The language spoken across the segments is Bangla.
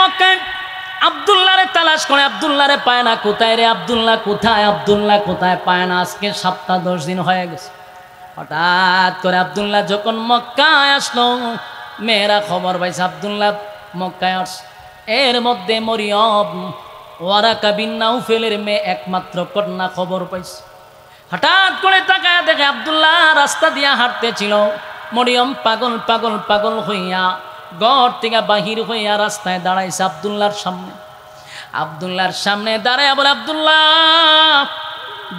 মক্কায় আব্দুল্লাহরে তালাশ করে, আব্দুল্লাহরে পায় না। কোথায় রে আব্দুল্লাহ, কোথায় আব্দুল্লাহ, কোথায়? পায় না। আজকে 7-10 দিন হয়ে গেছে। হঠাৎ করে আব্দুল্লাহ যখন মক্কায় আসলো, মেয়েরা খবর পাইছে আব্দুল্লাহ মক্কায় আসছে। এর মধ্যে মরিয়ম ওয়ারাকা বিন নাউফেলের মেয়ে একমাত্র কন্যা খবর পাইছে। হঠাৎ করে তাকায় দেখে আব্দুল্লাহ রাস্তা দিয়া হাঁটতেছিল। মরিয়ম পাগল পাগল পাগল হইয়া ঘর থেকে বাহির হইয়া রাস্তায় দাঁড়াইছে আব্দুল্লাহর সামনে। আব্দুল্লাহর সামনে দাঁড়ায় বলে, আব্দুল্লাহ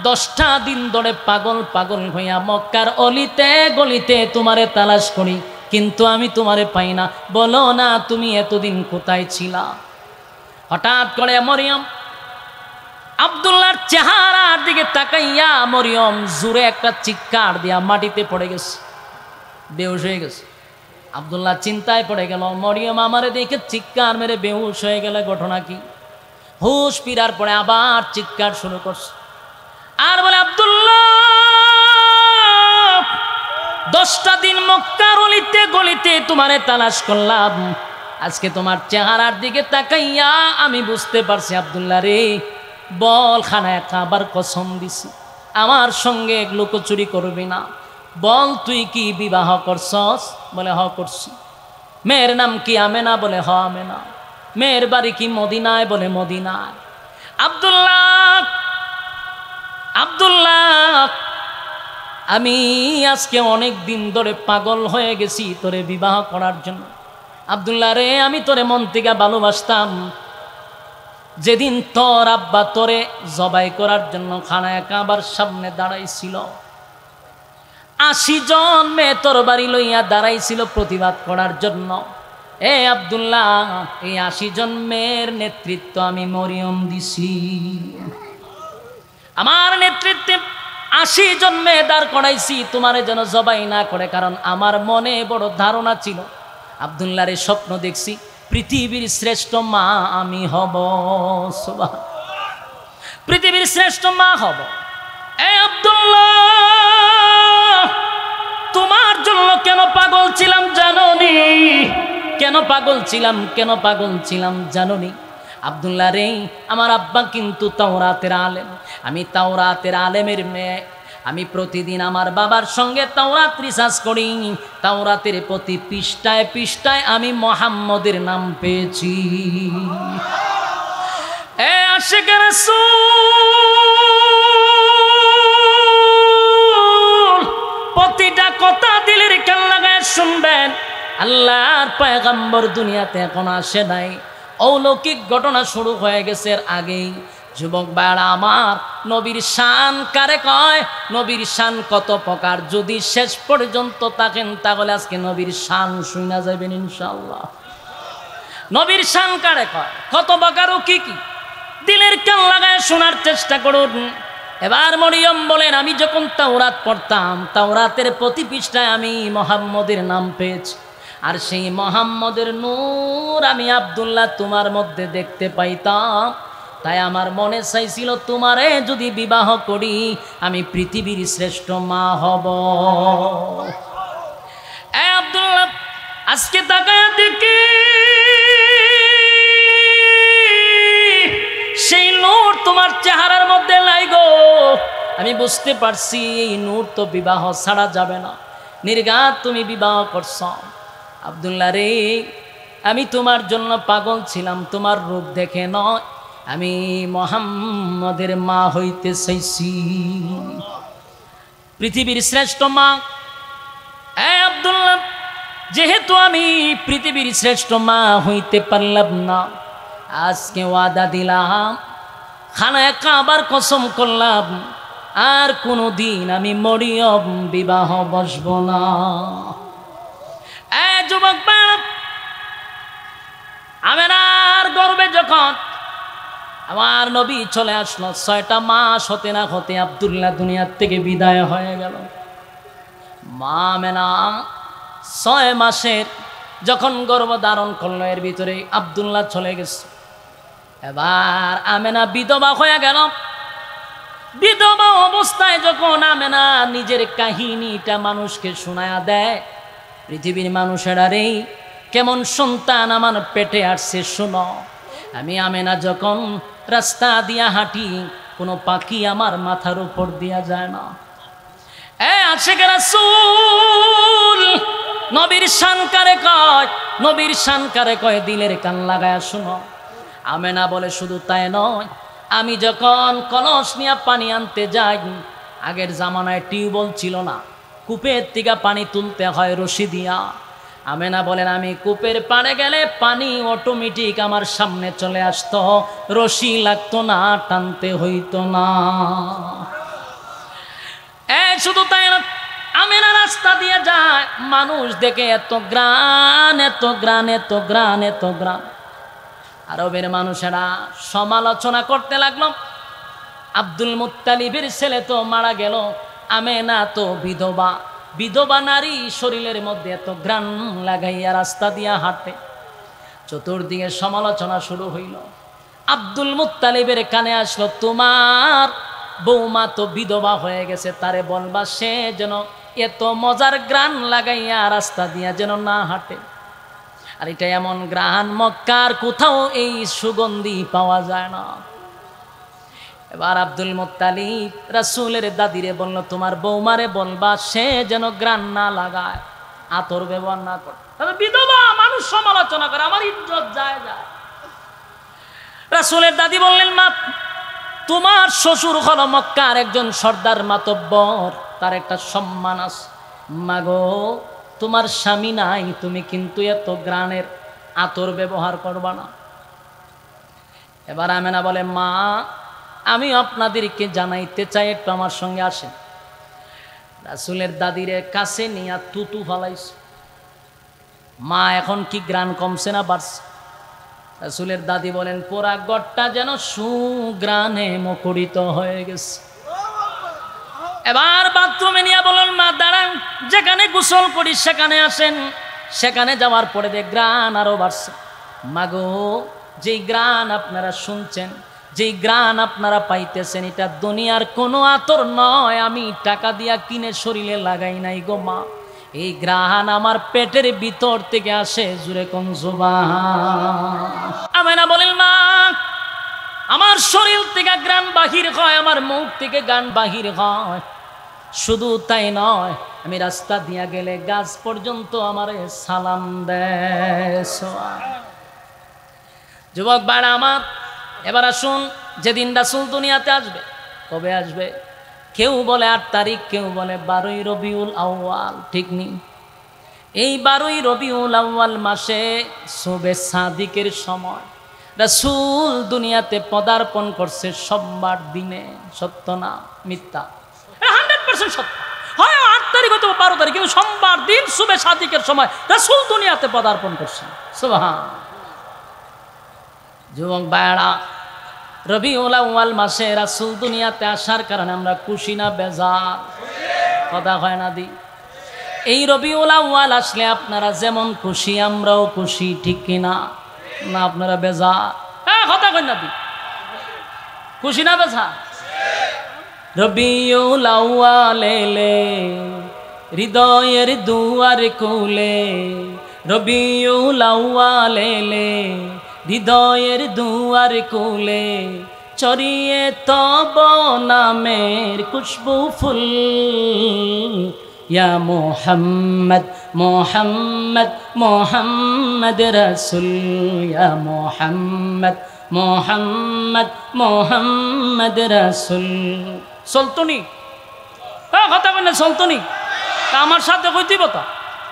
10টা দিন ধরে পাগল পাগল হইয়া মক্কার অলিতে গলিতে তোমারে তালাশ করি, কিন্তু আমি তোমারে পাই না। বলো না তুমি এতদিন কোথায় ছিলা? হঠাৎ করে মরিয়ম আব্দুল্লাহর চেহারার দিকে তাকাইয়া মরিয়ম জোরে একটা চিৎকার দিয়া মাটিতে পড়ে গেছে, বেহুশ হয়ে গেছে। আব্দুল্লাহ চিন্তায় পড়ে গেল, মরিয়ম আমারে দেখে চিৎকার মেরে বেহুশ হয়ে গেলে ঘটনা কি? হুশ ফিরার পরে আবার চিৎকার শুরু করছে আর বলে, আব্দুল্লাহ 10টা দিন মক্কার অলিতে গলিতে তোমারে তালাশ করলাম, আজকে তোমার চেহারার দিকে তাকাইয়া আমি বুঝতে পারছি আব্দুল্লাহ রে, বল খানায় খাবার কসম দিছি আমার সঙ্গে লুকোচুরি করবি না। বল তুই কি বিবাহ করছস? বলে হ করছি। মেয়ের নাম কি আমেনা? বলে হ আমেনা। মেয়ের বাড়ি কি মদিনায়? বলে মদিনায়। আব্দুল্লাহ আব্দুল্লাহ আমি আজকে অনেক দিন ধরে পাগল হয়ে গেছি তোরে বিবাহ করার জন্য। আব্দুল্লাহ রে, আমি তোরে মন থেকে ভালোবাসতাম। যেদিন তোর আব্বা তোরে জবাই করার জন্য খানায় কাবার সামনে দাঁড়াইছিল, 80 জন মেয়ে তোর বাড়ি লইয়া দাঁড়াইছিল প্রতিবাদ করার জন্য। এ আব্দুল্লাহ, এই 80 জন মেয়ের নেতৃত্ব আমি মরিয়ম দিছি। আমার নেতৃত্বে 80 জন মেয়ে দাঁড় করাইছি তোমারে যেন জবাই না করে, কারণ আমার মনে বড় ধারণা ছিল, আব্দুল্লাহর স্বপ্ন দেখছি পৃথিবীর শ্রেষ্ঠ মা আমি হব। পৃথিবীর শ্রেষ্ঠ মা হব। এ আব্দুল্লাহ, তোমার জন্য কেন পাগল ছিলাম জানোনি? কেন পাগল ছিলাম, কেন পাগল ছিলাম জানোনি? আব্দুল্লাহ রে, আমার আব্বা কিন্তু তাওরাতের আলেম, আমি তাওরাতের আলেমের মেয়ে। আমি প্রতিদিন আমার বাবার সঙ্গে তাওরাত রিসার্চ করি। তাওরাতের প্রতি পৃষ্ঠায় পৃষ্ঠায় আমি মুহাম্মদের নাম পেয়েছি। এ আশিকে রাসূল, প্রতিটা কথা দিলের কান লাগায় শুনবেন। আল্লাহর পয়গম্বর দুনিয়াতে এখন আসে নাই, অলৌকিক ঘটনা শুরু হয়ে গেছে এর আগেই। যুবক ভাইরা আমার, নবীর শান কারে কয়? নবীর শান কত প্রকার, যদি শেষ পর্যন্ত থাকেন তাহলে আজকে নবীর শান শুনা যাবেন ইনশাআল্লাহ। নবীর শান কারে কয়, কত প্রকার ও কি কি, দিলের কান লাগায় শোনার চেষ্টা করুন। এবার মরিয়ম বলেন, আমি যখন তাওরাত পড়তাম, তাওরাতের প্রতি পৃষ্ঠায় আমি মুহাম্মদের নাম পেয়েছি, আর সেই মুহাম্মদের নূর আমি আব্দুল্লাহ তোমার মধ্যে দেখতে পাইতাম। তাই আমার মনে চাইছিল তোমারে যদি বিবাহ করি আমি পৃথিবীর শ্রেষ্ঠ মা হব। এ আব্দুল্লাহ, আজকে তাকায়া দেখি সেই নূর তোমার চেহারার মধ্যে নাই গো। আমি বুঝতে পারছি এই নূর তো বিবাহ ছাড়া যাবে না। নির্ঘাত তুমি বিবাহ করছ। আব্দুল্লাহ রে, আমি তোমার জন্য পাগল ছিলাম, তোমার রূপ দেখে নয়, আমি মুহাম্মদের মা হইতে চাইছি, পৃথিবীর শ্রেষ্ঠ মা। এ আব্দুল্লাহ, যেহেতু আমি পৃথিবীর শ্রেষ্ঠ মা হইতে পারলাম না, আজকে ওয়াদা দিলাম, খানায় কাবার কসম করলাম, আর কোনো দিন আমি মরিয়ম বিবাহ বসব না। এ যুবক ভাইরা, আমেনার গর্বে যখন আমার নবী চলে আসলো, 6টা মাস হতে না হতে আব্দুল্লাহ দুনিয়ার থেকে বিদায় হয়ে গেল। মা আমেনা 6 মাসের যখন গর্ভ ধারণ করলো, এর ভিতরে আব্দুল্লাহ চলে গেছে। এবার আমেনা বিধবা হয়ে গেল। বিধবা অবস্থায় যখন আমেনা নিজের কাহিনীটা মানুষকে শোনায়া দেয়, পৃথিবীর মানুষেরা রে, কেমন সন্তান আমার পেটে আসছে শোনো। আমি আমেনা যখন রাস্তা দিয়া হাঁটি, কোনো পাখি আমার মাথার উপর দিয়া যায় না। আশিক রাসূল নবীর শানকারে কয়, নবীর শানকারে কয়, দিলের কান লাগায়া শোনো। আমেনা বলে শুধু তাই নয়, আমি যখন কলস নিয়ে পানি আনতে যাই, আগের জামানায় টিউবওয়েল ছিল না, কূপের থেকে পানি তুলতে হয় রশি দিয়া। আমেনা বলেন আমি কূপের পাড়ে গেলে পানি অটোমেটিক আমার সামনে চলে আসতো, রশি লাগতো না, টানতে হইতো না। শুধু তাই না, আমেনা রাস্তা দিয়ে যায়, মানুষ দেখে এত গ্রান, এত গ্রান, এত গ্রান, এত গ্রান। আরবের মানুষেরা সমালোচনা করতে লাগলো, আব্দুল মুত্তালিবের ছেলে তো মারা গেল, আমেনা তো বিধবা, বিধবা নারী শরীরের মধ্যে এত গ্রান লাগাইয়া রাস্তা দিয়া হাঁটে। চতুর্দিকে সমালোচনা শুরু হইল। আব্দুল মুত্তালিবের কানে আসলো, তোমার বৌমা তো বিধবা হয়ে গেছে, তারে বলবা সে যেন এত মজার গ্রান লাগাইয়া রাস্তা দিয়া যেন না হাঁটে। আর এটা এমন গ্রান, মক্কার কোথাও এই সুগন্ধি পাওয়া যায় না। এবার আব্দুল মুত্তালিব রাসূলের দাদিরে বলল, তোমার বৌমারে বলবা সে যেন গ্রান না লাগায়, আতর ব্যবহার না করে। তবে বিধবা মানুষ সমালোচনা করে, আমার ইজ্জত যায়। রাসূলের দাদি বললেন, মা তোমার শ্বশুর হলো মক্কার একজন সর্দার মাতব্বর, তার একটা সম্মান আছে। মাগো তোমার স্বামী নাই, তুমি কিন্তু এত গ্রানের আতর ব্যবহার করবা না। এবার আমেনা বলে, মা আমি আপনাদেরকে জানাইতে চাই, একটু আমার সঙ্গে আসেন। রাসূলের দাদিরে কাছে নিয়ে তুতু ফালাইছে। মা এখন কি গ্রান কমছে না বাড়ছে? রাসূলের দাদি বলেন, পুরা গড়টা যেন সুগ্রানে মুখরিত হয়ে গেছে। এবার বাথরুমে নিয়ে বলেন, মা দাঁড়ান, যেখানে গোসল করি সেখানে আসেন। সেখানে যাওয়ার পরে দেখ গ্রান আরো বাড়ছে। মাগো যেই গ্রান আপনারা শুনছেন, যেই গ্রান আপনারা পাইতেছেন, এটা দুনিয়ার কোনো আতর নয়, আমি টাকা দিয়া কিনে শরীরে লাগাই নাই গো মা। এই গ্রান আমার পেটের ভিতর থেকে আসে, জুরে কোন সুবহান। আমেনা বলেন, মা আমার শরীর থেকে গ্রান বাহির হয়, আমার মুখ থেকে গান বাহির হয়। শুধু তাই নয়, আমি রাস্তা দিয়া গেলে গাছ পর্যন্ত আমারে সালাম দেয়। যুবক ভাইরা আমার, এবার আসুন, যেদিন রাসূল দুনিয়াতে আসবে, কবে আসবে? কেউ বলে 8 তারিখ, কেউ বলে 12ই রবিউল আউয়াল, ঠিক নেই? এই 12ই রবিউল আউয়াল মাসে শুবে সাদিকের সময় রাসূল দুনিয়াতে পদার্পণ করছে সোমবার দিনে। সত্য না মিথ্যা? 100% সত্য। হয় 8 তারিখ হয়তো 12 তারিখ, কিন্তু সোমবার দিন শুবে সাদিকের সময় রাসূল দুনিয়াতে পদার্পণ করছে। সুবহান। যুবক ভাইরা, রবিউল আউয়াল মাসে রাসূল দুনিয়াতে আসার কারণে আমরা খুশি না বেজার? কথা হয় না দি? এই রবিউল আউয়াল আসলে আপনারা যেমন খুশি, আমরাও খুশি, ঠিক কিনা? না আপনারা বেজার? হ্যাঁ কথা কই না দি? খুশি না বেজার? রবিউল আউয়াল এলে হৃদয়ের দুয়ার খুলে, রবিউল আউয়াল এলে হৃদয়ের দুয়ার খুলে, চরিয়ে তব নামের খুশবু ফুল। ইয়া মুহাম্মদ মুহাম্মদ মুহাম্মদ রাসূল, ইয়া মুহাম্মদ মুহাম্মদ মুহাম্মদ রাসূল। চলতনি? হ্যাঁ কথা বলেন, চলতনি? আমার সাথে কইতে বতা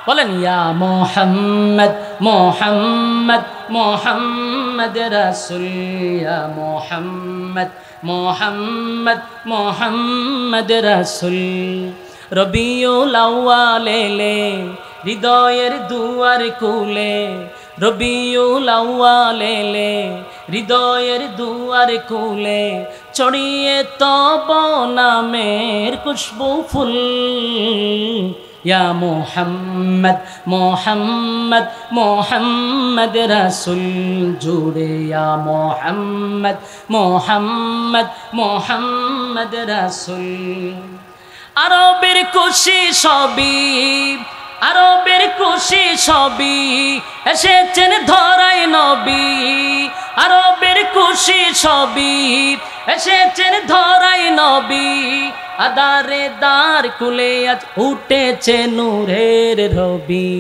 বলেন, ইয়া মুহাম্মদ মুহাম্মদ মুহাম্মদ রাসূল, ইয়া মুহাম্মদ মুহাম্মদ মুহাম্মদ রাসূল। রবিউল আউয়াল এলে হৃদয়ের দুয়ার খুলে, রবিউল আউয়াল এলে হৃদয়ের দুয়ার খুলে, চড়িয়ে তব নামের খুশবু ফুল। ইয়া মুহাম্মদ মুহাম্মদ মুহাম্মদ রাসূল, জুড়ে ইয়া মুহাম্মদ মুহাম্মদ মুহাম্মদ রাসূল। আরবের খুশি সবই আরবের খুশি সবই এসেছেন ধরাই নবী আরবের খুশি সবই এসেছেন ধরাই নবী আদারে দার কুলে আজ উঠেছে নূরের রবি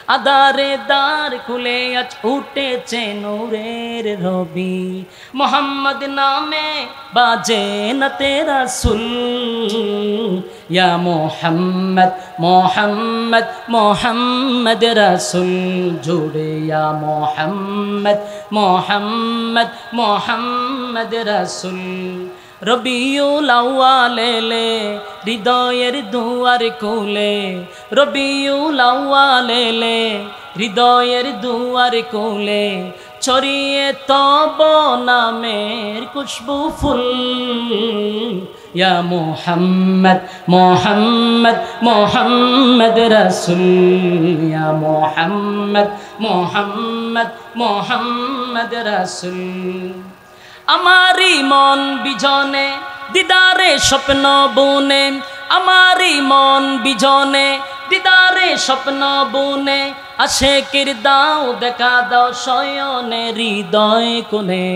আদারে দার কুলে আজ উঠেছে নূরের রবি মোহাম্মদ নামে বাজে না তেরা সুল ইয়া মোহাম্মদ মোহাম্মদ মোহাম্মদ রাসূল জুড়ে ইয়া মোহাম্মদ মোহাম্মদ মোহাম্মদ রাসূল রবিউল আউয়ালে হৃদয়ের দুয়ার খুলে রবিউল আউয়ালে হৃদয়ের দুয়ার খুলে ছড়িয়ে তব নামের খুশবু ফুল ইয়া মুহাম্মদ মুহাম্মদ মুহাম্মদ রাসূল ইয়া মুহাম্মদ মুহাম্মদ মুহাম্মদ রাসূল আমারি মন বিজনে দিদারে স্বপ্ন বুনে আমারি মন বিজনে দিদারে স্বপ্ন বুনে আশেকের দাও দেখা দাও শয়নে হৃদয় কোণে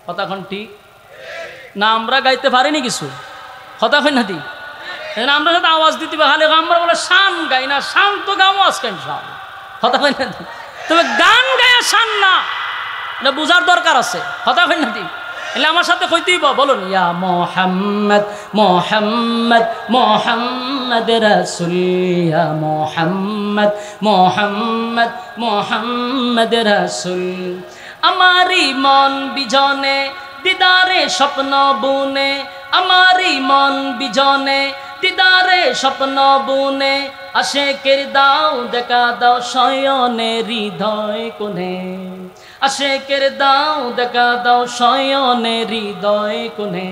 কতক্ষণ ঠিক না আমরা গাইতে পারিনি কিছু কতক্ষণ না দি আমরা সাথে আওয়াজ দিতে খালি আমরা বলে শান গাই না শান তো গাও আজকে কতক্ষণ না দি তবে গান গায়া শান না এটা বুঝার দরকার আছে কথা হয় না এলে আমার সাথে কইতেই বলুন ইয়া মুহাম্মদ মুহাম্মদ মুহাম্মদ রাসূল ইয়া মুহাম্মদ মুহাম্মদ মুহাম্মদ রাসূল আমারি মন বিজনে দিদারে স্বপ্ন বুনে আমারি মন বিজনে দিদারে স্বপ্ন বুনে আশেকের দাও দেখা দাও শয়নে হৃদয় কোণে আশেকের দাও দেখা দাও শয়নে হৃদয় কোণে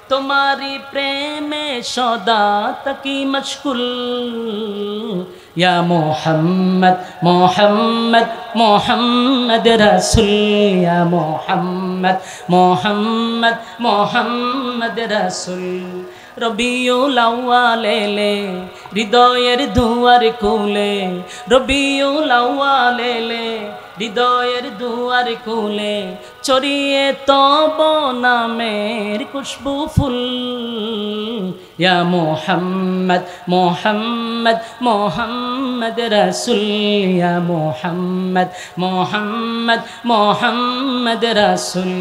তোমারি প্রেমে সদা তাকি মশগুল ইয়া মুহাম্মদ মুহাম্মদ মুহাম্মদ রাসূল ইয়া মুহাম্মদ মুহাম্মদ মুহাম্মদ রাসূল রবিউল আউয়ালে হৃদয়ের দুয়ার খুলে রবিউল আউয়ালে হৃদয়ের দুয়ার খুলে ছড়িয়ে তব নামের খুশবু ফুল ইয়া মুহাম্মদ মুহাম্মদ মুহাম্মদ রাসূল ইয়া মুহাম্মদ মুহাম্মদ মুহাম্মদ রাসূল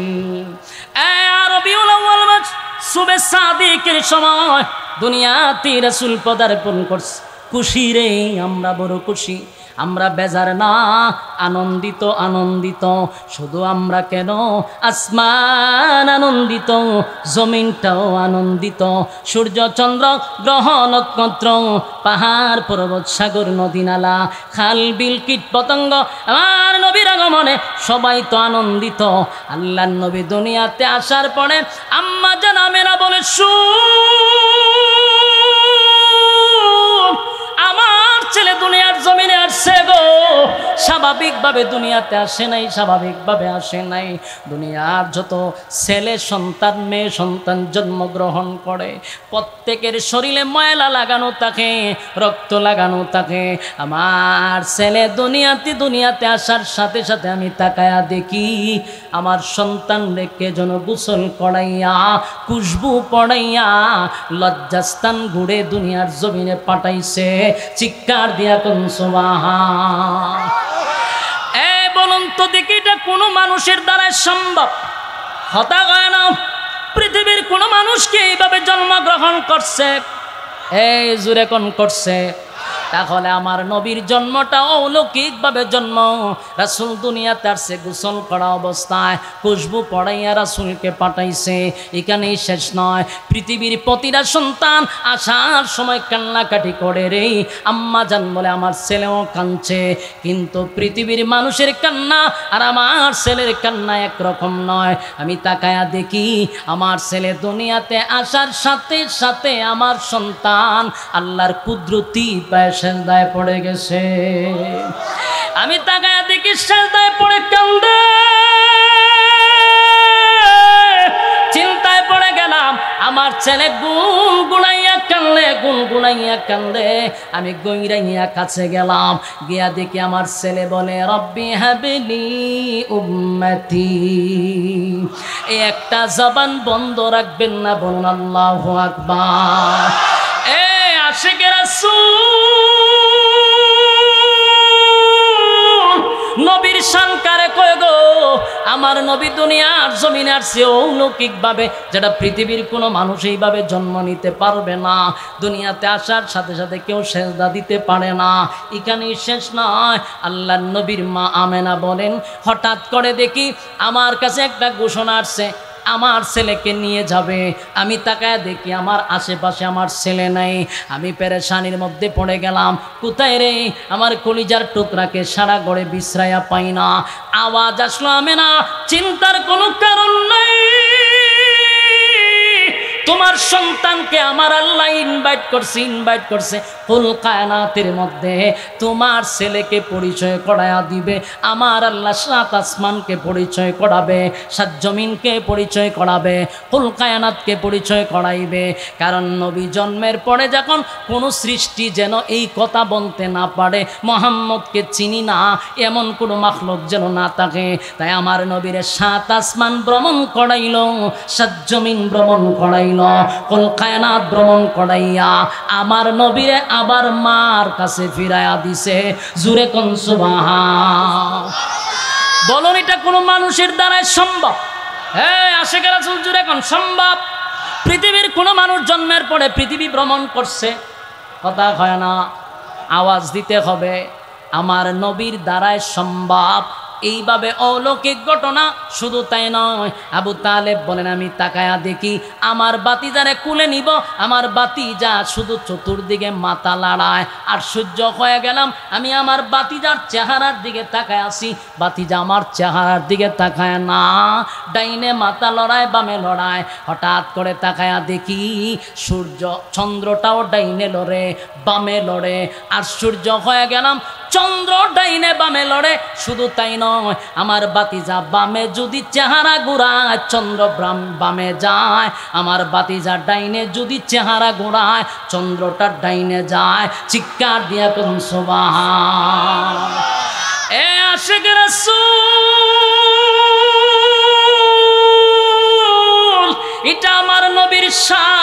এ রবিউল আউয়াল মাস সুবে সাদিকের সময় দুনিয়াতে রাসূল পদার্পণ করছে খুশি রে আমরা বড় খুশি আমরা বেজার না আনন্দিত আনন্দিত শুধু আমরা কেন আসমান আনন্দিত জমিনটাও আনন্দিত সূর্য চন্দ্র গ্রহ নক্ষত্র পাহাড় পর্বত সাগর নদী নালা খাল বিল কীট পতঙ্গ আমার নবীর আগমনে সবাই তো আনন্দিত আল্লাহর নবী দুনিয়াতে আসার পরে আম্মা জান আমেনা বলে আমার ছেলে দুনিয়ার জমিনে আসছে গো স্বাভাবিকভাবে দুনিয়াতে আসে নাই স্বাভাবিকভাবে আসে নাই দুনিয়ার যত ছেলে সন্তান মেয়ে সন্তান জন্মগ্রহণ করে প্রত্যেকের শরীরে ময়লা লাগানো থাকে রক্ত লাগানো থাকে আমার ছেলে দুনিয়াতে আসার সাথে সাথে আমি তাকায়া দেখি আমার সন্তান রেখে যেন গোসল করাইয়া খুশবু পড়াইয়া লজ্জাস্থান ঘুরে দুনিয়ার জমিনে পাঠাইছে চিৎকার দিয়া কোন সুবহান এ বলুন তো দেখি এটা কোনো মানুষের দ্বারা সম্ভব হতা হয় না পৃথিবীর কোনো মানুষকে এইভাবে জন্মগ্রহণ করছে এই জুড়ে কোন করছে তাহলে আমার নবীর জন্মটা অলৌকিকভাবে জন্ম রাসূল দুনিয়াতে আসছে গোসল করা অবস্থায় খুশবু পড়াইয়া রাসূলকে পাঠাইছে এখানেই শেষ নয় পৃথিবীর প্রতিটা সন্তান আসার সময় কান্নাকাটি করে রে আম্মা জান বলে আমার ছেলেও কাঁদছে কিন্তু পৃথিবীর মানুষের কান্না আর আমার ছেলের কান্না একরকম নয় আমি তাকায়া দেখি আমার ছেলে দুনিয়াতে আসার সাথে সাথে আমার সন্তান আল্লাহর কুদরতি পায় সেজদায় পড়ে গেছে আমি তাকায়া দেখি সেজদায় পড়ে কান্দে চিন্তায় পড়ে গেলাম আমার ছেলে গুনগুনাইয়া কান্দে, গুনগুনাইয়া কান্দে। আমি গইরাইয়া কাছে গেলাম, গিয়া দেখি আমার ছেলে বলে রব্বি হাবলি উম্মতি। এই একটা জবান বন্ধ রাখবেন না, বলুন আল্লাহু আকবার। এ আশিকে রাসূল, নবীর শান কারে কয় গো? আমার নবী দুনিয়ার জমিনে আসছে অলৌকিক ভাবে, যেটা পৃথিবীর কোনো মানুষ এইভাবে জন্ম নিতে পারবে না। দুনিয়াতে আসার সাথে সাথে কেউ সেজদা দিতে পারে না। এখানেই শেষ নয়, আল্লাহর নবীর মা আমেনা বলেন, হঠাৎ করে দেখি আমার কাছে একটা ঘোষণা আসছে, আমার ছেলেকে নিয়ে যাবে। আমি তাকায় দেখি আমার আশেপাশে আমার ছেলে নাই। আমি পেরেশানির মধ্যে পড়ে গেলাম, কোথায় রে আমার কলিজার টুকরাকে? সারা ঘরে বিশ্রায়া পাই না। আওয়াজ আসলো আমেনা, চিন্তার কোনো কারণ নাই, তোমার সন্তানকে আমার আল্লাহ ইনভাইট করছে কুল কায়নাতের মধ্যে। তোমার ছেলেকে পরিচয় করায়া দিবে আমার আল্লাহ। সাত আসমানকে পরিচয় করাবে, সাত জমিনকে পরিচয় করাবে, কুল কায়নাতকে পরিচয় করাইবে। কারণ নবী জন্মের পরে যখন কোনো সৃষ্টি যেন এই কথা বলতে না পারে মুহাম্মদকে চিনি না, এমন কোনো মাখলুক যেন না থাকে। তাই আমার নবীরে সাত আসমান ভ্রমণ করাইল, সাত জমিন ভ্রমণ করাইল, কুল কায়নাত ভ্রমণ করাইয়া আমার নবীরে আবার মার কাছে ফিরাইয়া দিছে। জুরে কোন সুবহান। বলুন এটা কোনো মানুষের দ্বারাই সম্ভব? হ্যাঁ আশিকে রাসূল, জুরে কোন সম্ভব? পৃথিবীর কোনো মানুষ জন্মের পরে পৃথিবী ভ্রমণ করছে? কথা হয় না, আওয়াজ দিতে হবে। আমার নবীর দ্বারাই সম্ভব এইভাবে অলৌকিক ঘটনা। শুধু তাই নয়, আবু তালেব বলেন আমি তাকায়া দেখি আমার বাতিজারে কুলে নিব, আমার বাতিজা শুধু চতুর্দিকে মাথা লাড়ায়। আর সহ্য হয়ে গেলাম, আমি আমার বাতিজার চেহারার দিকে তাকায় আসি, বাতিজা আমার চেহারার দিকে তাকায় না, ডাইনে মাথা লড়ায় বামে লড়ায়। হঠাৎ করে তাকায়া দেখি সূর্য চন্দ্রটাও ডাইনে লড়ে বামে লড়ে। আর সূর্য হয়ে গেলাম, চন্দ্র ডাইনে বামে লড়ে। শুধু তাই নয়, আমার বাতিজা বামে যদি চেহারা ঘোরায় চন্দ্র বামে যায়, আমার বাতিজা ডাইনে যদি চেহারা ঘোরায় চন্দ্রটা ডাইনে যায়। চিৎকার দিয়া কোন সুবহান। এ আশিকে রাসূল, এটা আমার নবীর শান,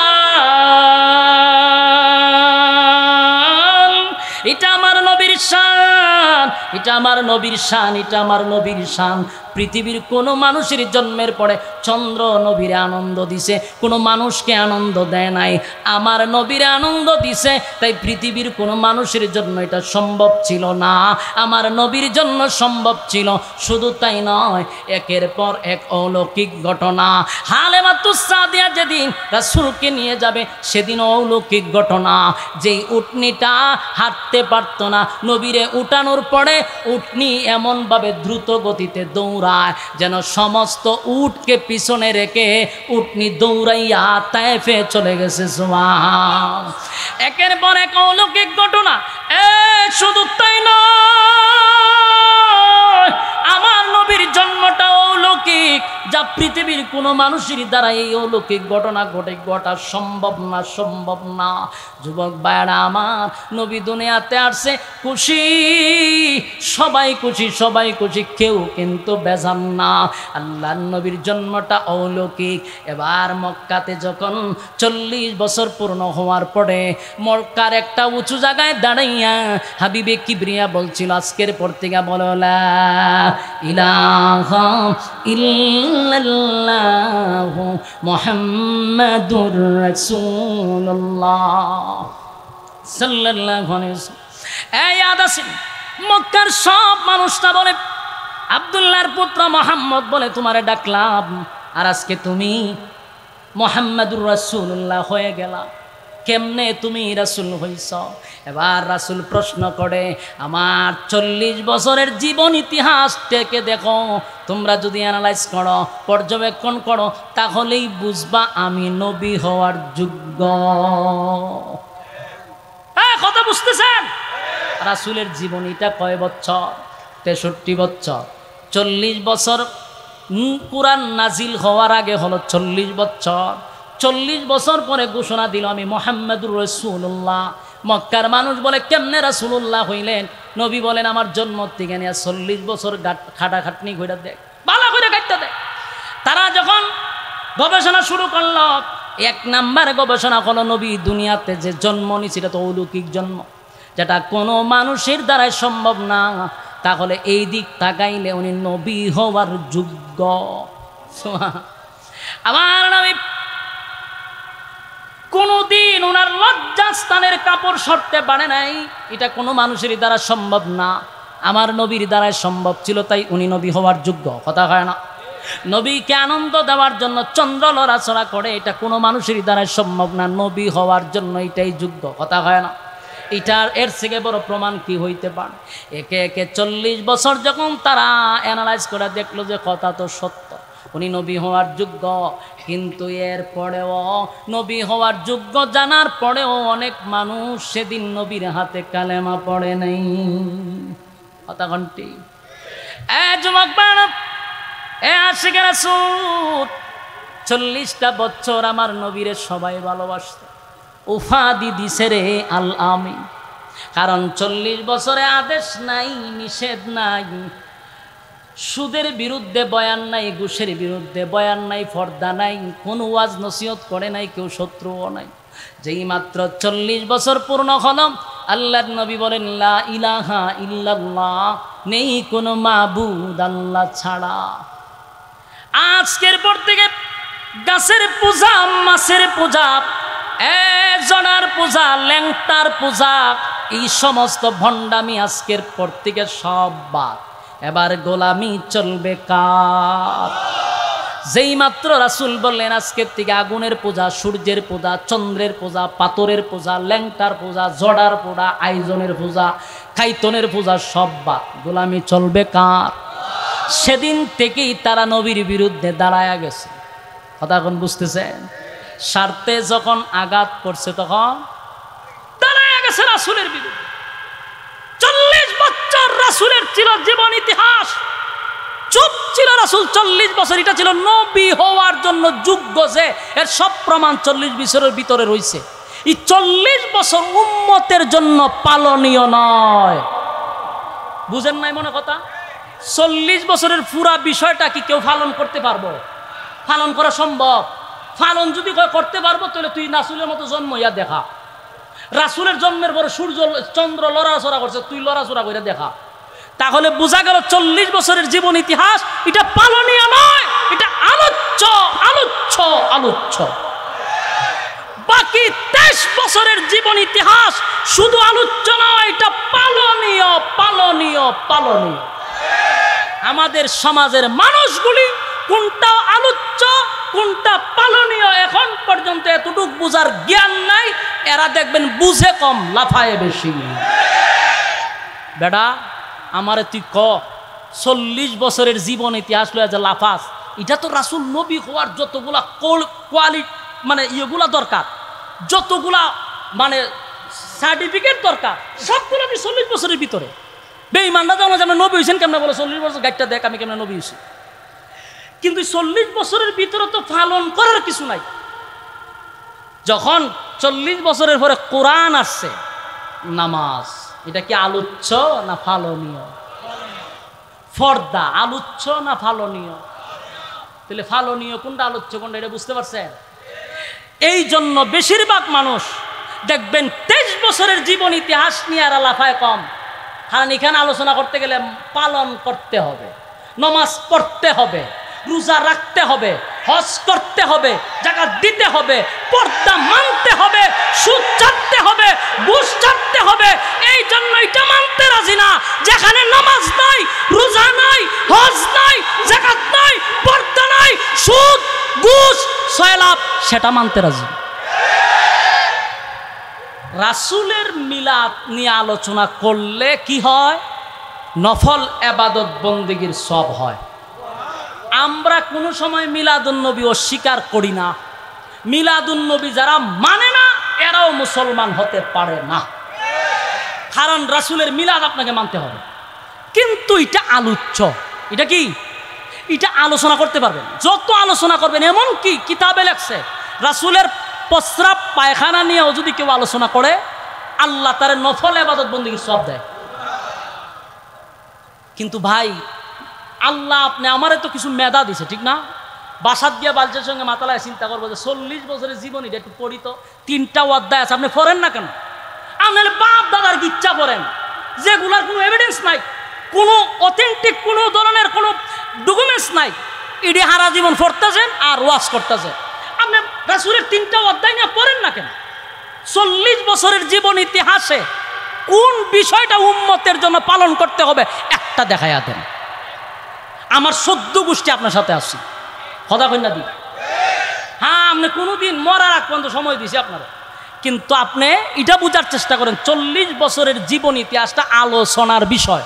এটা আমার নবীর শান, এটা আমার নবীর শান, এটা আমার নবীর শান। পৃথিবীর কোনো মানুষের জন্মের পরে চন্দ্র নবীরে আনন্দ দিছে, কোনো মানুষকে আনন্দ দেয় নাই, আমার নবীরে আনন্দ দিছে। তাই পৃথিবীর কোনো মানুষের জন্য এটা সম্ভব ছিল না, আমার নবীর জন্য সম্ভব ছিল। শুধু তাই নয়, একের পর এক অলৌকিক ঘটনা। হালেমাতুস সাদিয়া যেদিন রাসূলকে নিয়ে যাবে সেদিন অলৌকিক ঘটনা। যেই উটনিটা হাঁটতে পারতো না, নবীরে উঠানোর পরে উটনি এমনভাবে দ্রুত গতিতে দৌড়ায় যেন সমস্ত উটকে পিছনে রেখে উটনি দৌড়াইয়া তায়েফে চলে গেছে। সুবহান। একের পর এক অলৌকিক ঘটনা। শুধু তাই নয়, আমার নবীর জন্মটা অলৌকিক, যা পৃথিবীর কোনো মানুষের দ্বারা এই অলৌকিক ঘটনা ঘটা সম্ভব না, সম্ভব না। যুবক ভাইরা আমার, নবী দুনিয়াতে আসছে খুশি, সবাই খুশি, সবাই খুশি, কেউ কিন্তু বেজান না। আল্লাহর নবীর জন্মটা অলৌকিক। এবার মক্কাতে যখন 40 বছর পূর্ণ হওয়ার পরে মক্কার একটা উঁচু জায়গায় দাঁড়াইয়া হাবিবে কিবরিয়া বলছিল, আজকের পর থেকে বলো লা ইলাহা ইল্লাল্লাহু মুহাম্মাদুর রাসূলুল্লাহ সাল্লাল্লাহু আলাইহি ওয়াসাল্লাম। এই ইয়াদ আছে, মক্কার সব মানুষটা বলে আব্দুল্লাহর পুত্র মুহাম্মদ বলে তোমারে ডাকলাম, আর আজকে তুমি মুহাম্মাদুর রাসূলুল্লাহ হয়ে গেলা, কেমনে তুমি রাসূল হইছ? এবার রাসূল প্রশ্ন করে, আমার 40 বছরের জীবন ইতিহাস থেকে দেখো, তোমরা যদি অ্যানালাইজ করো, পর্যবেক্ষণ করো, তাহলেই বুঝবা আমি নবী হওয়ার যোগ্য। কথা বুঝতেছেন? রাসূলের জীবনীটা কয় বছর? 63 বছর। 40 বছর কোরআন নাজিল হওয়ার আগে হলো 40 বছর, 40 বছর পরে ঘোষণা দিল আমি মুহাম্মাদুর রাসূলুল্লাহ। মক্কার মানুষ বলে কেমনে রাসূলুল্লাহ হইলেন? নবী বলেন আমার জন্ম থেকে নিয়ে 40 বছর খাটাখাটনি কইরা দেখ, ভালো করে কাটতে দেখ। তারা যখন গবেষণা শুরু করলো, 1 নাম্বার গবেষণা হলো নবী দুনিয়াতে যে জন্ম নিয়েছিল তো অলৌকিক জন্ম, যেটা কোনো মানুষের দ্বারাই সম্ভব না। তাহলে এই দিক তাকাইলে উনি নবী হওয়ার যোগ্য। আমার নবী কোনদিন ওনার লজ্জাস্থানের কাপড় সরতে পারে নাই, এটা কোনো মানুষের দ্বারা সম্ভব না। আমার নবীর দ্বারাই সম্ভব ছিল, তাই উনি নবী হওয়ার যোগ্য। কথা হয় না? নবীকে আনন্দ দেওয়ার জন্য চন্দ্র লড়াচড়া করে, এটা কোনো মানুষের দ্বারাই সম্ভব না। নবী হওয়ার জন্য এটাই যোগ্য। কথা হয় না? এটার এর থেকে বড় প্রমাণ কি হইতে পারে? একে একে 40 বছর যখন তারা অ্যানালাইজ করে দেখলো যে কথা তো সত্য, উনি নবী হওয়ার যোগ্য। কিন্তু এর পরেও নবী হওয়ার যোগ্য জানার পরেও অনেক মানুষ সেদিন নবীর হাতে কালেমা পড়ে নাই। কথা ঘন্টি যুবক বাড়া, আশিকের রাসূল 40টা বছর আমার নবীরে সবাই ভালোবাসত, উপাধি দিছে রে আল আমিন। কারণ 40 বছরে আদেশ নাই, নিষেধ নাই, সুদের বিরুদ্ধে বয়ান নাই, ঘুষের বিরুদ্ধে বয়ান নাই, পর্দা নাই, কোন ওয়াজ নসিহত করে নাই, কেউ শত্রুও নাই। যেই মাত্র 40 বছর পূর্ণ হল, আল্লাহর নবী বলেন লা ইলাহা ইল্লাল্লাহ, নেই কোনো মাবুদ আল্লাহ ছাড়া। আজকের পর থেকে গাছের পূজা, মাছের পূজা, জনার পূজা, ল্যাংটার পূজা, এই সমস্ত ভণ্ডামি আজকের পর থেকে সব বাদ। এবার গোলামি চলবে কার? যেই মাত্র রাসূল বললেন আজকের থেকে আগুনের পূজা, সূর্যের পূজা, চন্দ্রের পূজা, পাথরের পূজা, ল্যাংটার পূজা, জড়ার পূজা, আয়োজনের পূজা, খাইতনের পূজা সব বাদ, গোলামি চলবে কার? সেদিন থেকেই তারা নবীর বিরুদ্ধে দাঁড়ায়া গেছে। কথা এখন বুঝতেছেন? স্বার্থে যখন আঘাত করছে তখন দাঁড়ায়া গেছে রাসূলের বিরুদ্ধে। 40 বছর রাসূলের ছিল জীবন ইতিহাস, চুপ ছিল রাসূল 40 বছর। এটা ছিল নবী হওয়ার জন্য যোগ্য, যে এর সব প্রমাণ 40 বছরের ভিতরে রয়েছে। এই 40 বছর উম্মতের জন্য পালনীয় নয়। বুঝেন নাই মনে কথা? 40 বছরের পুরা বিষয়টা কি কেউ পালন করতে পারবো? পালন করা সম্ভব? পালন যদি করতে পারবো তাহলে তুই রাসূলের মতো জন্ম ইয়া দেখা। রাসূলের জন্মের পরে সূর্য চন্দ্র লড়াচড়া করছে, তুই লড়াচড়া করে দেখা। তাহলে বোঝা গেল 40 বছরের জীবন ইতিহাস এটা পালনীয় নয়, এটা আলোচ্য আলোচ্য আলোচ্য। বাকি 23 বছরের জীবন ইতিহাস শুধু আলোচ্য নয়, এটা পালনীয় পালনীয় পালনীয়। আমাদের সমাজের মানুষগুলি কোনটা আলোচ্য কোনটা পালনীয় এখন পর্যন্ত এতটুকু বুঝার জ্ঞান নাই। এরা দেখবেন বুঝে কম, লাফায় বেশি। বেটা আমারে তুই 40 বছরের জীবন ইতিহাস লয়ে যে লাফাস, এটা তো রাসূল নবী হওয়ার যতগুলা কোয়ালিটি মানে ইয়েগুলা দরকার, যতগুলা মানে সার্টিফিকেট দরকার, সবগুলো আমি 40 বছরের ভিতরে। বেঈমানরা তো আমরা নবী হয়েছেন কেমন বলে, 40 বছর গাইডটা দেখ আমি কেমন নবী হয়েছি। কিন্তু 40 বছরের ভিতরে তো পালন করার কিছু নাই। যখন 40 বছরের পরে কোরআন আসছে, নামাজ এটা কি আলোচ্য না পালনীয়? পর্দা আলোচ্য না পালনীয়? তাহলে পালনীয় কোনটা আলোচ্য কোনটা এটা বুঝতে পারছেন? এই জন্য বেশিরভাগ মানুষ দেখবেন 23 বছরের জীবন ইতিহাস নিয়ে আর লাফায় কম। কারণ এখানে আলোচনা করতে গেলে পালন করতে হবে, নামাজ পড়তে হবে, রোজা রাখতে হবে, হজ করতে হবে, যাকাত দিতে হবে, পর্দা মানতে হবে, সুদ ছাড়তে হবে, ঘুষ ছাড়তে হবে। এই জন্য এটা মানতে রাজি না যেখানে নামাজ নাই, রোজা নাই, হজ নাই, যাকাত নাই, পর্দা নাই, সুদ ঘুষ সয়লাভ, সেটা মানতে রাজি। রাসূলের মিলাদ নিয়ে আলোচনা করলে কি হয়? নফল ইবাদত বন্দেগীর সব হয়। আমরা কোনো সময় মিলাদুন্নবী অস্বীকার করি না। মিলাদুন্নবী যারা মানে না এরাও মুসলমান হতে পারে না, কারণ রাসূলের মিলাদ আপনাকে মানতে হবে। কিন্তু এটা আলোচ্য, এটা কি? এটা আলোচনা করতে পারবেন, যত আলোচনা করবেন। এমন কি কিতাবে লেখছে রাসূলের প্রস্রাব পায়খানা নিয়েও যদি কেউ আলোচনা করে আল্লাহ তার নফল ইবাদত বন্দেগীর সওয়াব দেয়। কিন্তু ভাই আল্লাহ আপনি আমারে তো কিছু মেধা দিছে, ঠিক না? বাসাত গিয়া বালচের সঙ্গে মাতালায় চিন্তা করবো যে 40 বছরের জীবনীটা একটু পড়ি তো, 3টা অধ্যায় আছে, আপনি পড়েন না কেন? আপনার বাপ দাদার ইচ্ছা পড়েন, যেগুলার কোনো এভিডেন্স নাই, কোনো অথেন্টিক কোনো ধরনের কোনো ডকুমেন্টস নাই, ইডি হারা জীবন পড়তেছেন আর ওয়াজ করতেছেন। আপনি রাসূলের 3টা অধ্যায় নিয়ে পড়েন না কেন? 40 বছরের জীবন ইতিহাসে কোন বিষয়টা উম্মতের জন্য পালন করতে হবে একটা দেখাইয়া দেন। আমার 14 গোষ্ঠী আপনার সাথে আসছি, কথা কন্যা দি। হ্যাঁ, আপনি কোনোদিন মরার আগ পর্যন্ত সময় দিয়েছি আপনারা, কিন্তু আপনি এটা বোঝার চেষ্টা করেন 40 বছরের জীবন ইতিহাসটা আলোচনার বিষয়।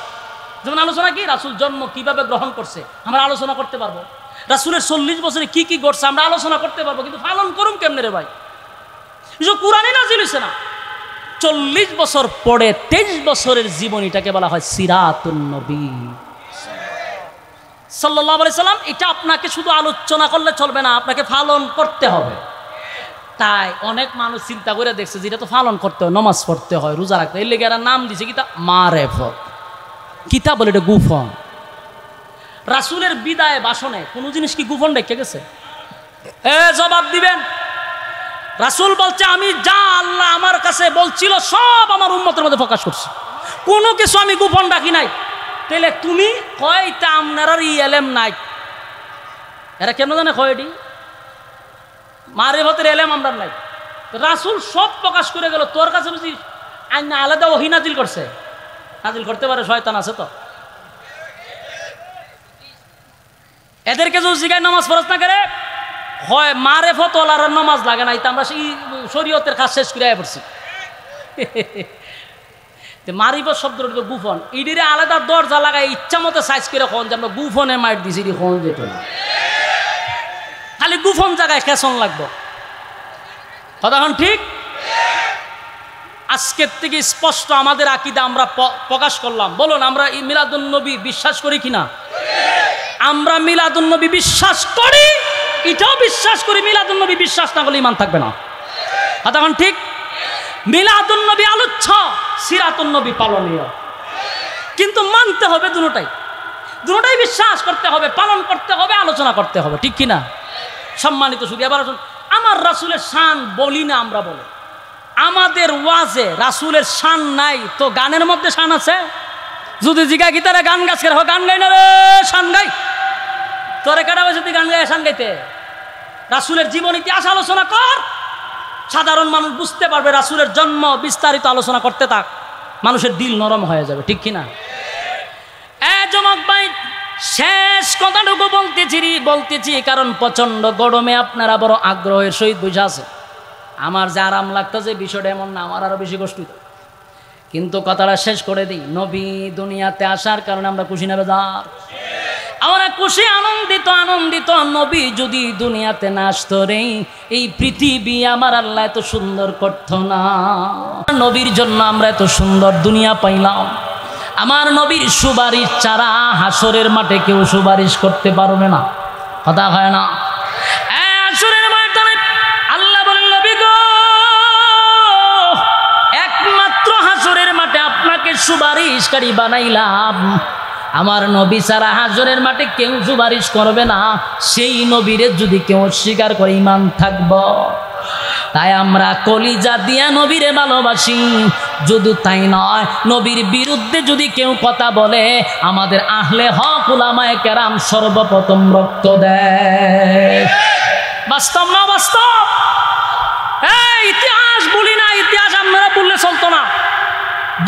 যেমন আলোচনা কি, রাসূল জন্ম কিভাবে গ্রহণ করছে আমরা আলোচনা করতে পারবো, রাসূলের 40 বছরে কি কি ঘটছে আমরা আলোচনা করতে পারবো, কিন্তু পালন করুন কেমনে রে ভাই? কোরআনে নাজিল হইছে না। 40 বছর পরে 23 বছরের জীবনীটাকে বলা হয় সিরাতুন নবী সাল্লাল্লাহু আলাইহি সাল্লাম। এটা আপনাকে শুধু আলোচনা করলে চলবে না, আপনাকে পালন করতে হবে। তাই অনেক মানুষ চিন্তা করে দেখছে যেটা তো পালন করতে হয়, নামাজ পড়তে হয়, রোজা রাখতে হয়, এর লেগে এরা নাম দিছে কিতা মারেফত। কিতাব বলে এটা গুফন। রাসূলের বিদায় ভাষণে কোনো জিনিস কি গুফন রেখে গেছে? জবাব দিবেন। রাসূল বলছে আমি যা আল্লাহ আমার কাছে বলছিল সব আমার উম্মতের মধ্যে প্রকাশ করছি, কোনো কিছু আমি গোপন রাখি নাই। তাহলে তুমি কয়টা আপনার এলেম নাই? এরা কেন জানে কয়টি মারিফতের এলেম আমরা নাই। রাসূল সব প্রকাশ করে গেল, তোর কাছে বুঝি আইনা আলাদা ওহী নাজিল করছে? নাজিল করতে পারে, শয়তান আছে তো। এদেরকে যদি জিগায় নামাজ ফরজ না করে হয় মারেফত ওলার নামাজ লাগে না, এটা আমরা সেই শরীয়তের কাজ শেষ করে পড়ছি। মারিফত শব্দটা তো গুফন, ইডিরে আলাদা দরজা লাগায় ইচ্ছা মতো সাইজ করে খন যে আমরা গুফনে মাইট দিছি, খন যেত না, খালি গুফন জায়গায় খেসন লাগবো। কতক্ষণ ঠিক? আজকের থেকে স্পষ্ট আমাদের আকীদা আমরা প্রকাশ করলাম। বলুন আমরা মিলাদুন নবী বিশ্বাস করি কিনা? আমরা মিলাদুন নবী বিশ্বাস করি, এটাও বিশ্বাস করি মিলাদুন নবী বিশ্বাস না করলে ঈমান থাকবে না। কতক্ষণ ঠিক? মিলাদুন নবী আলোচ্য, সিরাতুন নবী পালনীয়, কিন্তু মানতে হবে দুটোটাই। দুটোটাই বিশ্বাস করতে হবে, পালন করতে হবে, আলোচনা করতে হবে, ঠিক কিনা? সম্মানিত শুধু এবার আমার রাসূলের শান বলি না আমরা, বলে আমাদের ওয়াজে রাসূলের শান নাই তো গানের মধ্যে শান আছে? যদি জিগা গীতারে গান গাছ গান গাই না রে, শান গাই। তোরে কাটা বসে তুই গান গাই শান গাইতে? রাসূলের জীবন ইতিহাস আলোচনা কর, সাধারণ মানুষ বুঝতে পারবে। রাসূলের জন্ম বিস্তারিত আলোচনা করতে থাক, মানুষের দিল নরম হয়ে যাবে, ঠিক কিনা? যমক ভাই, শেষ কথাটুকু বলতেছি কারণ প্রচন্ড গরমে আপনারা বড় আগ্রহের সহিত বুঝে আছে। আমার যে আরাম লাগতেছে বিষয়টা এমন না, আমার আরো বেশি কষ্ট হইত, কিন্তু কথাটা শেষ করে দিই। নবী দুনিয়াতে আসার কারণে আমরা খুশি না বেজার? আমরা খুশি, আনন্দিত। নবী যদি দুনিয়াতে না আসতো রে, এই পৃথিবী আমার আল্লাহ এত সুন্দর করত না। নবীর জন্য আমরা এত সুন্দর দুনিয়া পাইলাম। আমার নবীর সুপারিশ ছাড়া হাসরের মাঠে কেউ সুপারিশ করতে পারবে না, কথা হয় না? হাসরের ময়দানে আল্লাহ বলেন নবী গো, একমাত্র হাসরের মাঠে আপনাকে সুপারিশকারী বানাইলাম। আমার নবী ছাড়া হাসরের মাঠে কেউ সুপারিশ করবে না। সেই নবীরে যদি কেউ অস্বীকার করে ঈমান থাকব। তাই আমরা কলিজা দিয়া নবীরে ভালোবাসি। যদি তাই নয়, নবীর বিরুদ্ধে যদি কেউ কথা বলে আমাদের আহলে হক উলামায়ে কেরাম সর্বপ্রথম রক্ত দেয়। বাস্তব না বাস্তব? ইতিহাস বলি না, ইতিহাস আপনারা বললে চলতো না।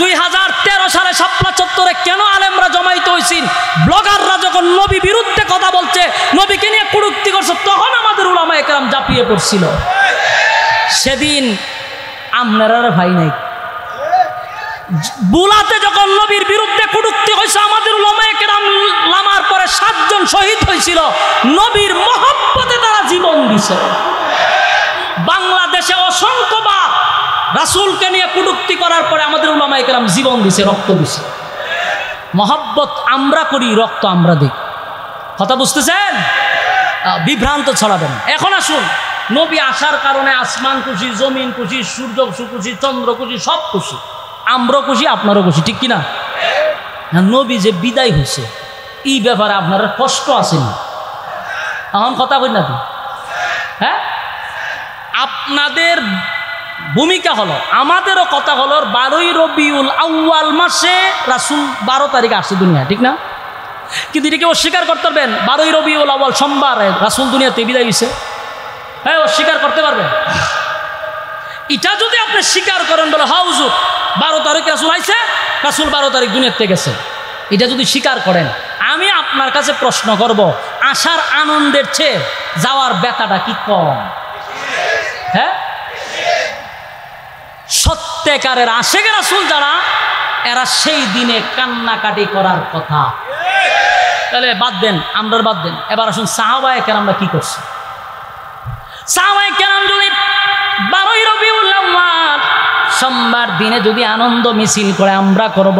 2013 সালে শাপলা চত্বরে কেন আলেমরা জমাইতে হয়েছিল? ব্লগাররা যখন নবী বিরুদ্ধে কথা বলছে, নবীকে নিয়ে কুরুক্তি করছে, তখন আমাদের উলামায়ে কেরাম ঝাঁপিয়ে পড়ছিল। সেদিন আপনারা ভাই নাই। বুলাতে যখন নবীর বিরুদ্ধে কুরুক্তি হয়েছে, আমাদের উলামায়ে কেরাম লামার পরে 7 জন শহীদ হয়েছিল। নবীর মহব্বতে তারা জীবন দিছে। বাংলাদেশে অসংখ্যবার রাসূলকে নিয়ে কুটুক্তি করার পরে আমাদের উলামায়ে কেরাম জীবন দিছে, রক্ত দিছে। মহব্বত আমরা করি, রক্ত আমরা দিই। কথা বুঝতেছেন? বিভ্রান্ত ছড়াবেন। এখন আসুন নবী আসার কারণে আসমান খুশি, জমিন খুশি, সূর্য খুশি, চন্দ্র খুশি, সব খুশি, আমরাও খুশি, আপনারও খুশি, ঠিক কিনা? নবী যে বিদায় হয়েছে এই ব্যাপারে আপনার কষ্ট আছে না? এখন কথা বলি না তো, হ্যাঁ? আপনাদের ভূমিকা হলো, আমাদেরও কথা হলো 12ই রবিউল আউয়াল মাসে রাসূল 12 তারিখে আসছে দুনিয়া, ঠিক না? কিন্তু এটাকে অস্বীকার করতে পারবেন 12ই রবিউল আউয়াল সোমবারে রাসূল দুনিয়াতে বিদায় হয়েছে? হ্যাঁ, অস্বীকার করতে পারবেন? এটা যদি আপনি স্বীকার করেন বলে হ্যাঁ হুজুর 12 তারিখ রাসূল আইছে, রাসূল 12 তারিখ দুনিয়াতে গেছে, এটা যদি স্বীকার করেন, আমি আপনার কাছে প্রশ্ন করব, আসার আনন্দের চেয়ে যাওয়ার ব্যথাটা কি কম? হ্যাঁ, সত্যিকারের আশেকে রাসূল যারা, এরা সেই দিনে কান্নাকাটি করার কথা। তাহলে বাদ দেন, আমরা বাদ দেন, এবার আসুন সাহাবায়ে কেরামরা কি করছে। সাহাবায়ে কেরাম যদি 12ই রবিউল আউয়াল সোমবার দিনে যদি আনন্দ মিছিল করে, আমরা করব,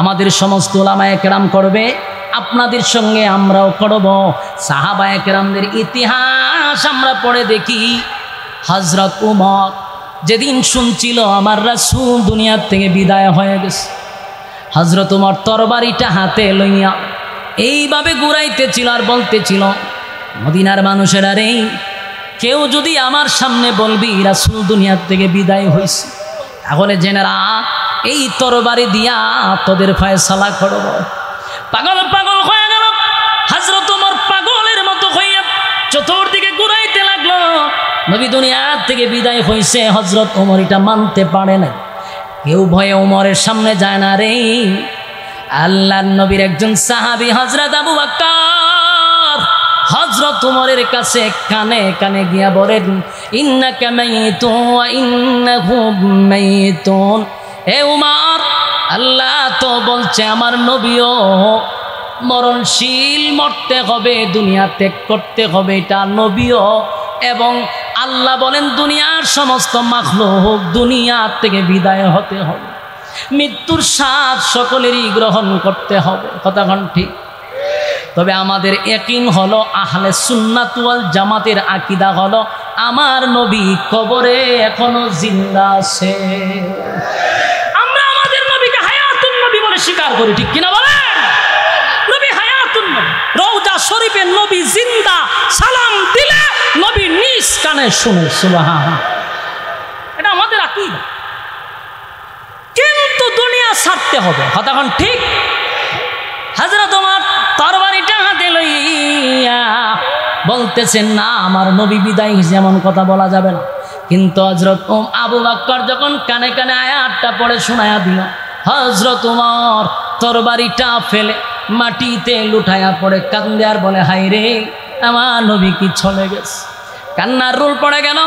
আমাদের সমস্ত উলামায়ে কেরাম করবে, আপনাদের সঙ্গে আমরাও করব। সাহাবায়ে কেরামদের ইতিহাস আমরা পড়ে দেখি, হযরত উমর যেদিন শুনছিল আমার রাসূল দুনিয়ার থেকে বিদায় হয়ে গেছে, হযরত উমর তরবারিটা হাতে লইয়া এইভাবে ঘুরাইতেছিল আর বলতেছিল, মদিনার মানুষেরা রে, কেউ যদি আমার সামনে বলবি রাসূল দুনিয়ার থেকে বিদায় হয়েছে, তাহলে জেনেরা এই তরবারি দিয়া তোদের ফয়সালা করব। পাগল পাগল হয়ে গেল হযরত ওমর, পাগলের মতো হইয়া চতুর্দিকে ঘুরাইতে লাগলো। নবী দুনিয়ার থেকে বিদায় হয়েছে, হযরত ওমর এটা মানতে পারে না। কেউ ভয়ে ওমরের সামনে যায় না রে। আল্লাহর নবীর একজন সাহাবী হযরত আবু বকর হযরত ওমরের কাছে কানে কানে গিয়া বলেন, ইন্নাকা মাইতুন ওয়া ইন্নাহুম মাইতুন। হে উমর, আল্লাহ তো বলছে আমার নবীও মরণশীল, মরতে হবে, দুনিয়া ত্যাগ করতে হবে, এটা নবীও, এবং আল্লাহ বলেন দুনিয়ার সমস্ত মাখলুক দুনিয়া থেকে বিদায় হতে হবে, মৃত্যুর স্বাদ সকলেরই গ্রহণ করতে হবে। কথাখন ঠিক। তবে আমাদের ইয়াকিন হলো, আহলে সুন্নাত ওয়াল জামাতের আকীদা হলো, আমার নবী কবরে এখনো জিন্দা আছে। আমরা আমাদের নবীকে হায়াতুন নবী বলে স্বীকার করি, ঠিক কিনা বলেন? নবী হায়াতুন নবী, রওজা শরীফে নবী জিন্দা, সালাম দিলে নবী নিজ কানে শুনে, সুবহানাল্লাহ, এটা আমাদের আকীদা। কিন্তু দুনিয়া ছাড়তে হবে, কথাখন ঠিক। হযরত ওমর তরবারিটা হাতে লইয়া বলতেছেন, না আমার নবী বিদায় হয়েছে, এমন কথা বলা যাবে না। কিন্তু হযরত আবু বকর যখন কানে কানে আয়াতটা পড়ে শোনায়া দিল, হযরত ওমর তরবারিটা ফেলে মাটিতে লুটায়া পড়ে কান্দে আর বলে, হায় রে, আমার নবী কি চলে গেছে। কান্নার রোল পড়ে গেল,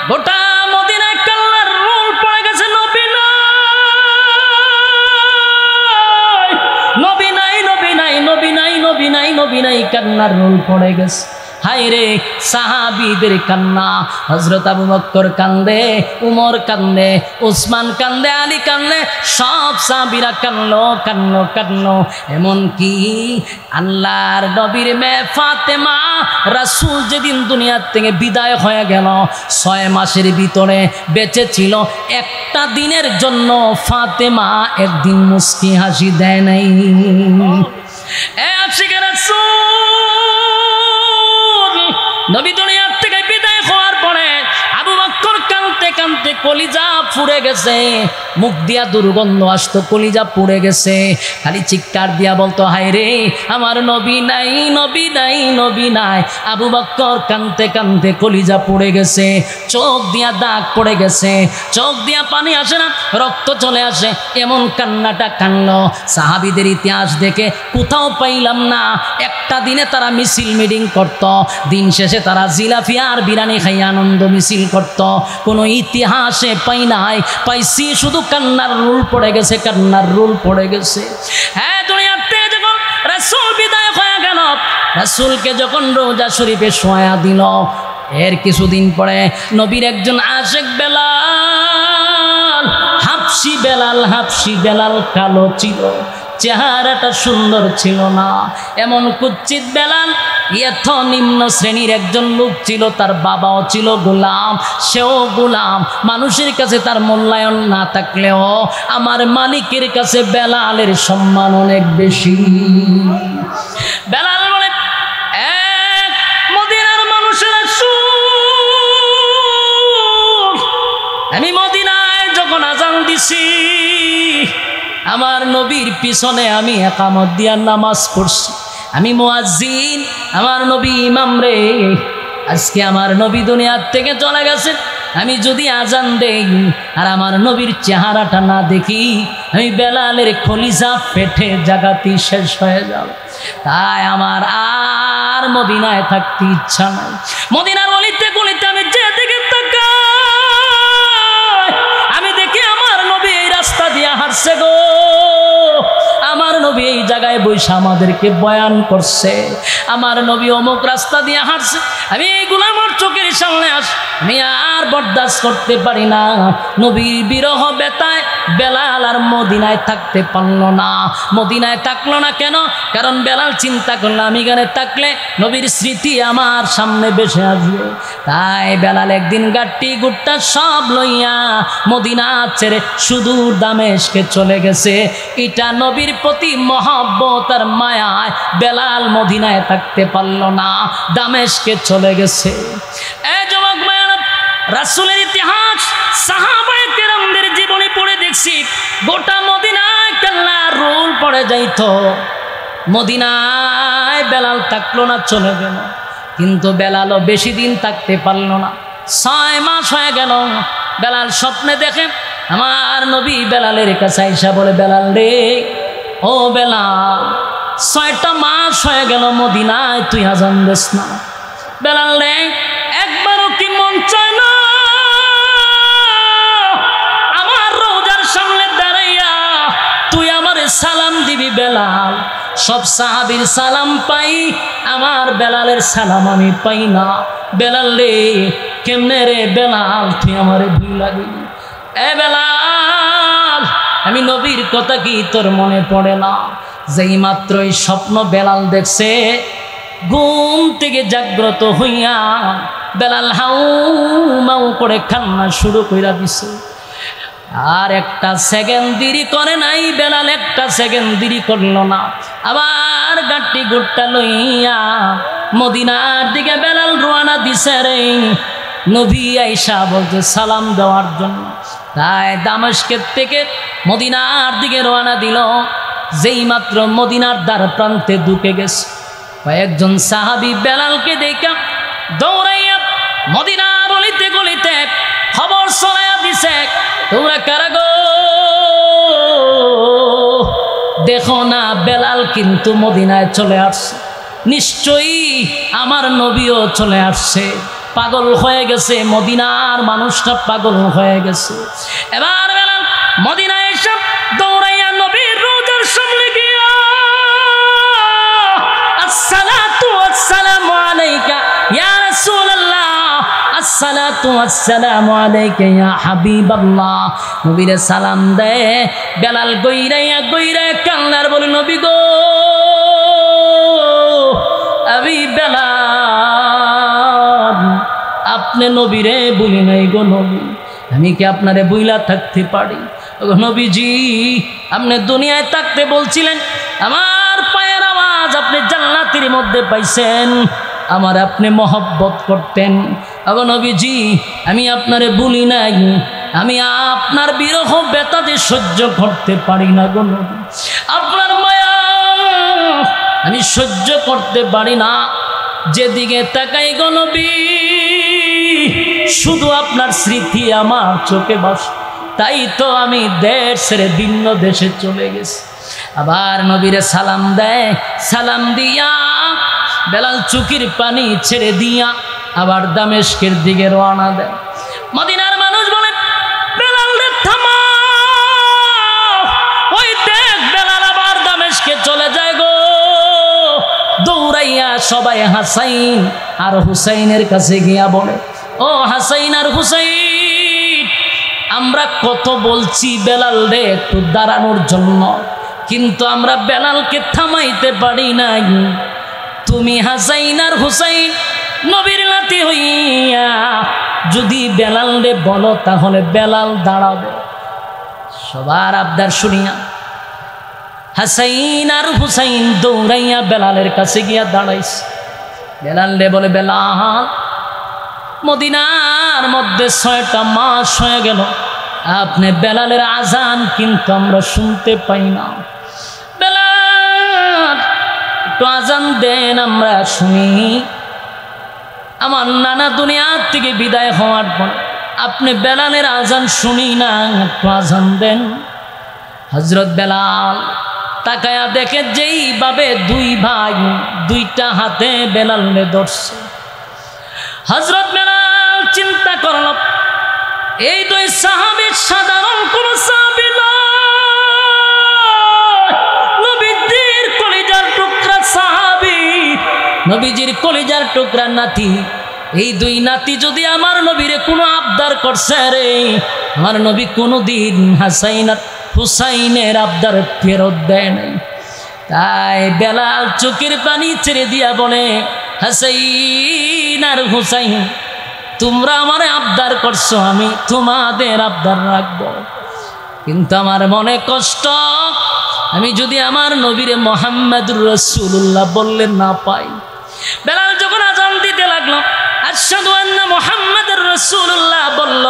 গোটা মদিনায় কান্নার রোল পড়ে গেছে। নবী নাই, নবী নাই, নবী নাই, নবী নাই, নবী নাই, কান্নার রোল পড়ে গেছে। হায় রে, সাহাবীদের কান্না, হযরত আবু বকর কান্দে, উমর কান্দে, উসমান কান্দে, আলী কান্দে, সব সাহাবীরা কান্দলো কান্দলো কান্দলো। এমনকি আল্লাহর নবীর মেয়ে ফাতেমা, রাসূল যেদিন দুনিয়ার থেকে বিদায় হয়ে গেল, 6 মাসের ভিতরে বেঁচে ছিল, একটা দিনের জন্য ফাতেমা একদিন মুস্কি হাসি দেয় নাই। নবী দুনিয়ার থেকে বিদায় হওয়ার পরে আবু বকর কাঁদতে কাঁদতে কলিজা পুড়ে গেছে, মুখ দিয়া দুর্গন্ধ আসতো, কলিজা পুড়ে গেছে, খালি চিৎকার দিয়া বলতো, হায় রে, আমার নবী নাই, নবী নাই, নবী নাই। আবু বকর কাঁদতে কাঁদতে কলিজা পুড়ে গেছে, চোখ দিয়া দাগ পড়ে গেছে, চোখ দিয়া পানি আসে না, রক্ত চলে আসে, এমন কান্নাটা কান্নলো। সাহাবীদের ইতিহাস দেখে কোথাও পাইলাম না একটা দিনে তারা মিছিল মিটিং করত, দিন শেষে তারা জিলাপি আর বিরিয়ানি খাইয়ে আনন্দ মিছিল করত, কোনো ইতিহাসে পাই নাই। পাইছি শুধু কান্নার রুল পড়ে গেছে, কান্নার রুল পড়ে গেছে। হ্যাঁ, দুনিয়াতে যখন রাসূল বিদায় হয়ে গেল, রাসূলকে যখন রওজা শরীফে শোয়া দিল, এর কিছুদিন পরে নবীর একজন আশেক বেলাল, হাবশি বেলাল, হাবশি বেলাল কালো ছিল, চেহারাটা সুন্দর ছিল না। এমন কুচ্ছিত বেলাল, এত নিম্ন শ্রেণীর একজন লোক ছিল, তার বাবাও ছিল গোলাম, সেও গোলাম। মানুষের কাছে তার মূল্যায়ন না থাকলেও আমার মালিকের কাছে বেলালের সম্মান অনেক বেশি। বেলাল বলে, এক মদিনার মানুষেরা শুন, আমি মদিনায় যখন আজান দিছি, আমার নবীর পিছনে আমি একামত দিয়া নামাজ পড়ছি, আমি মুয়াজ্জিন, আমার নবী ইমাম রে। আজকে আমার নবী দুনিয়ার থেকে চলে গেছে, আমি যদি আজান দেই আর আমার নবীর চেহারাটা না দেখি, আমি বেলালের কলিজা পেটে জাগাতি শেষ হয়ে যাবে। তাই আমার আর মদিনায় থাকতে ইচ্ছা নাই। মদিনার অলিতে গলিতে আমি যেদিকে তাকাই, আমি দেখি আমার নবী এই রাস্তা দিয়ে হাঁটছে গো। আমার নবী এই জায়গায় বসে আমাদেরকে বয়ান করছে, আমার নবী অমুক রাস্তা দিয়ে হাঁটছে। আমি এইগুলো আমার চোখের সামনে আমি আর বরদাস্ত করতে পারি না। নবীর বিরহ বেতায় বেলাল আর মদিনায় থাকতে পারলো না। মদিনায় থাকলো না কেন? কারণ বেলাল চিন্তা করলো আমি এখানে থাকলে নবীর স্মৃতি আমার সামনে ভেসে আসবে। তাই বেলাল একদিন গাট্টি গুট্টা সব লইয়া মদিনা ছেড়ে সুদূর দামেস্কে চলে গেছে। এটা নবীর প্রতি মহব্বত আর মায়ায় বেলাল মদিনায় থাকতে পারলো না, দামেস্কে চলে গেছে। এই যুবক ভাইরা, রাসূলের ইতিহাস, সাহাবায়ে কেরামদের জীবনী পড়ে দেখছি, গোটা মদিনায় কেল্লার রোল পড়ে যাইতো। মদিনায় বেলাল থাকলো না, চলে গেল। কিন্তু বেলালও বেশি দিন থাকতে পারলো না। 6 মাস হয়ে গেল। বেলাল স্বপ্নে দেখে আমার নবী বেলালের কাছে আইসা বলে, বেলাল রে, ও বেলাল, 6টা মাস হয়ে গেল মদিনায় তুই আজান দিস না। বেলাল রে, একবারও কি মন চায় না আমার রওজার সামনে দাঁড়াইয়া তুই আমারে সালাম দিবি? বেলাল, সব সাহাবীর সালাম পাই, আমার বেলালের সালাম আমি পাই না। বেলাল রে, কেমনে রে বেলাল তুই আমারে ভুইলা গেলি? এ বেলাল, আমি নবীর কথা কি তোর মনে পড়ে না? যেই মাত্রই স্বপ্ন বেলাল দেখছে, ঘুম থেকে জাগ্রত হইয়া বেলাল হাউ মাউ করে কান্না শুরু কইরা দিছে। আর একটা সেকেন্ড দেরি করে নাই বেলাল, একটা সেকেন্ড দেরি করলো না। আবার গাট্টি গুট্টা লইয়া মদিনার দিকে বেলাল রওনা দিছে রে। নবী আয়েশা বলতে সালাম দেওয়ার জন্য। তাই দামেস্কের থেকে মদিনার দিকে রওনা দিল। যেই মাত্র মদিনার দ্বার প্রান্তে ঢুকে গেছে, কয়েকজন সাহাবী বেলালকে দেখা দৌড়াইয়া মদিনার অলিতে গলিতে খবর ছড়াইয়া দিছে, তোমরা কারা গো? দেখো না, বেলাল কিন্তু মদিনায় চলে আসছে, নিশ্চয়ই আমার নবীও চলে আসছে। পাগল হয়ে গেছে, মদিনার মানুষটা পাগল হয়ে গেছে। এবার বেলাল মদিনায় এসে দৌড়াইয়া নবীর রওজার সামনে গিয়া, আসসালাতু ওয়াসসালামু আলাইকা ইয়া রাসূলুল্লাহ, আসসালাতু ওয়াসসালামু আলাইকা ইয়া হাবিবাল্লাহ, নবীরে সালাম দেয়। বেলাল গইরাইয়া গইরাইয়া কান্নার বলে, নবী গো, আমি বেলাল, আপনি নবীরে বলি নাই গো নবী, আমি কি আপনারে বইলা থাকতে পারি? নবীজি, আপনি দুনিয়ায় থাকতে বলছিলেন আমার পায়ের আওয়াজ আপনি জান্নাতের মধ্যে পাইছেন, আমার আপনি মহব্বত করতেন। আগো নবীজি, আমি আপনারে বলি নাই, আমি আপনার বিরহ বেতাতে সহ্য করতে পারি না গো নবী, আপনার মায়া আমি সহ্য করতে পারি না। যেদিকে তাকাই গো নবী, শুধু আপনার স্মৃতি আমার চোখে বাস। তাই তো আমি দেশ ছেড়ে ভিন্ন দেশে চলে গেছি। আবার নবীরে সালাম দেয়, সালাম দিয়া বেলাল চুকির পানি ছেড়ে দিয়া আবার দামেস্কের দিকে রওনা দেয়। মদিনার মানুষ বলে, বেলাল রে থামাও, ওই দেখ বেলাল আবার দামেস্কে চলে যায় গো। দৌড়াইয়া সবাই হাসাইন আর হুসাইনের কাছে গিয়া বলে, ও হাসাইন আর হুসাইন, আমরা কত বলছি বেলাল রে একটু দাঁড়ানোর জন্য, কিন্তু আমরা বেলালকে থামাইতে পারি নাই। তুমি হাসাইন আর হুসাইন নবীর নাতি হইয়া যদি বেলাল রে বলো তাহলে বেলাল দাঁড়াবে। সবার আবদার শুনিয়া হাসাইন আর হুসাইন দৌড়াইয়া বেলালের কাছে গিয়া দাঁড়াইছে। বেলাল রে বলে, বেলাল, মদিনার মধ্যে 6টা মাস হয়ে গেল, আপনি বেলালের আজান কিন্তু আমরা শুনতে পাই না। বেলাল, একটু আজান দেন, আমরা শুনি। আমার নানা দুনিয়ার থেকে বিদায় হওয়ার পর আপনি বেলালের আজান শুনি না, একটু আজান দেন। হযরত বেলাল তাকায়া দেখে যেইভাবে দুই ভাই 2টা হাতে বেলালে ধরছে। হযরত বেলাল চিন্তা করল, এই 2 সাহাবী সাধারণ কোন সাহাবী নয়, নবীজির কলিজার টুকরা সাহাবী, নবীজির কলিজার টুকরা নাতি। এই 2 নাতি যদি আমার নবীরে কোনো আবদার করছে রে, আমার নবী কোনোদিন হাসাইন আর হুসাইনের আবদার ফেরত দেয় নাই। তাই বেলাল চোখের পানি ছেড়ে দিয়া বলে, হাসাইন আর হুসাইন, তোমরা আমার আবদার করছো, আমি তোমাদের আবদার রাখবো, কিন্তু আমার মনে কষ্ট, আমি যদি আমার নবীরে মুহাম্মদুর রাসূলুল্লাহ বললে না পাই। বেলাল যখন আজান দিতে লাগলো, আশহাদু আন্না মুহাম্মাদুর রাসূলুল্লাহ বলল,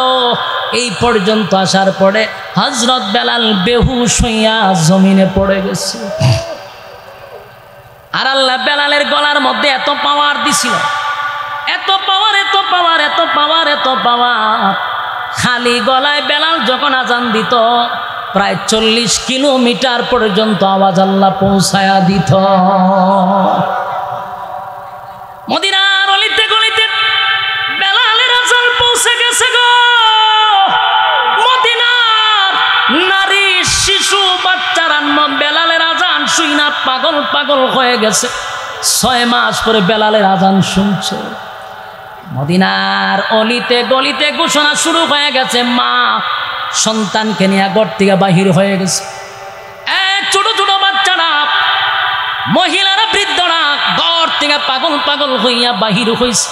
এই পর্যন্ত আসার পরে হযরত বেলাল বেহুশ হইয়া জমিনে পড়ে গেছে। আর আল্লাহ বেলালের গলার মধ্যে এত পাওয়ার দিছিল, এত পাওয়ার, এত পাওয়ার, এত পাওয়ার, এত পাওয়ার, খালি গলায় বেলাল যখন আজান দিত প্রায় 40 কিলোমিটার পর্যন্ত আওয়াজ আল্লাহ পৌঁছায়া দিত। মদিনার অলিতে গলিতে বেলালের আজান পৌঁছে গেছে গো। মদিনার নারী, শিশু, বাচ্চারা বেলালের আজান শুইনা পাগল পাগল হয়ে গেছে। 6 মাস পরে বেলালের আজান শুনছে। মদিনার অলিতে গলিতে ঘোষণা শুরু হয়ে গেছে, মা সন্তানকে নিয়ে ঘর থেকে বাহির হয়ে গেছে। ছোট ছোট বাচ্চারা, মহিলারা, বৃদ্ধরা ঘর থেকে পাগল পাগল হইয়া বাহির হইছে।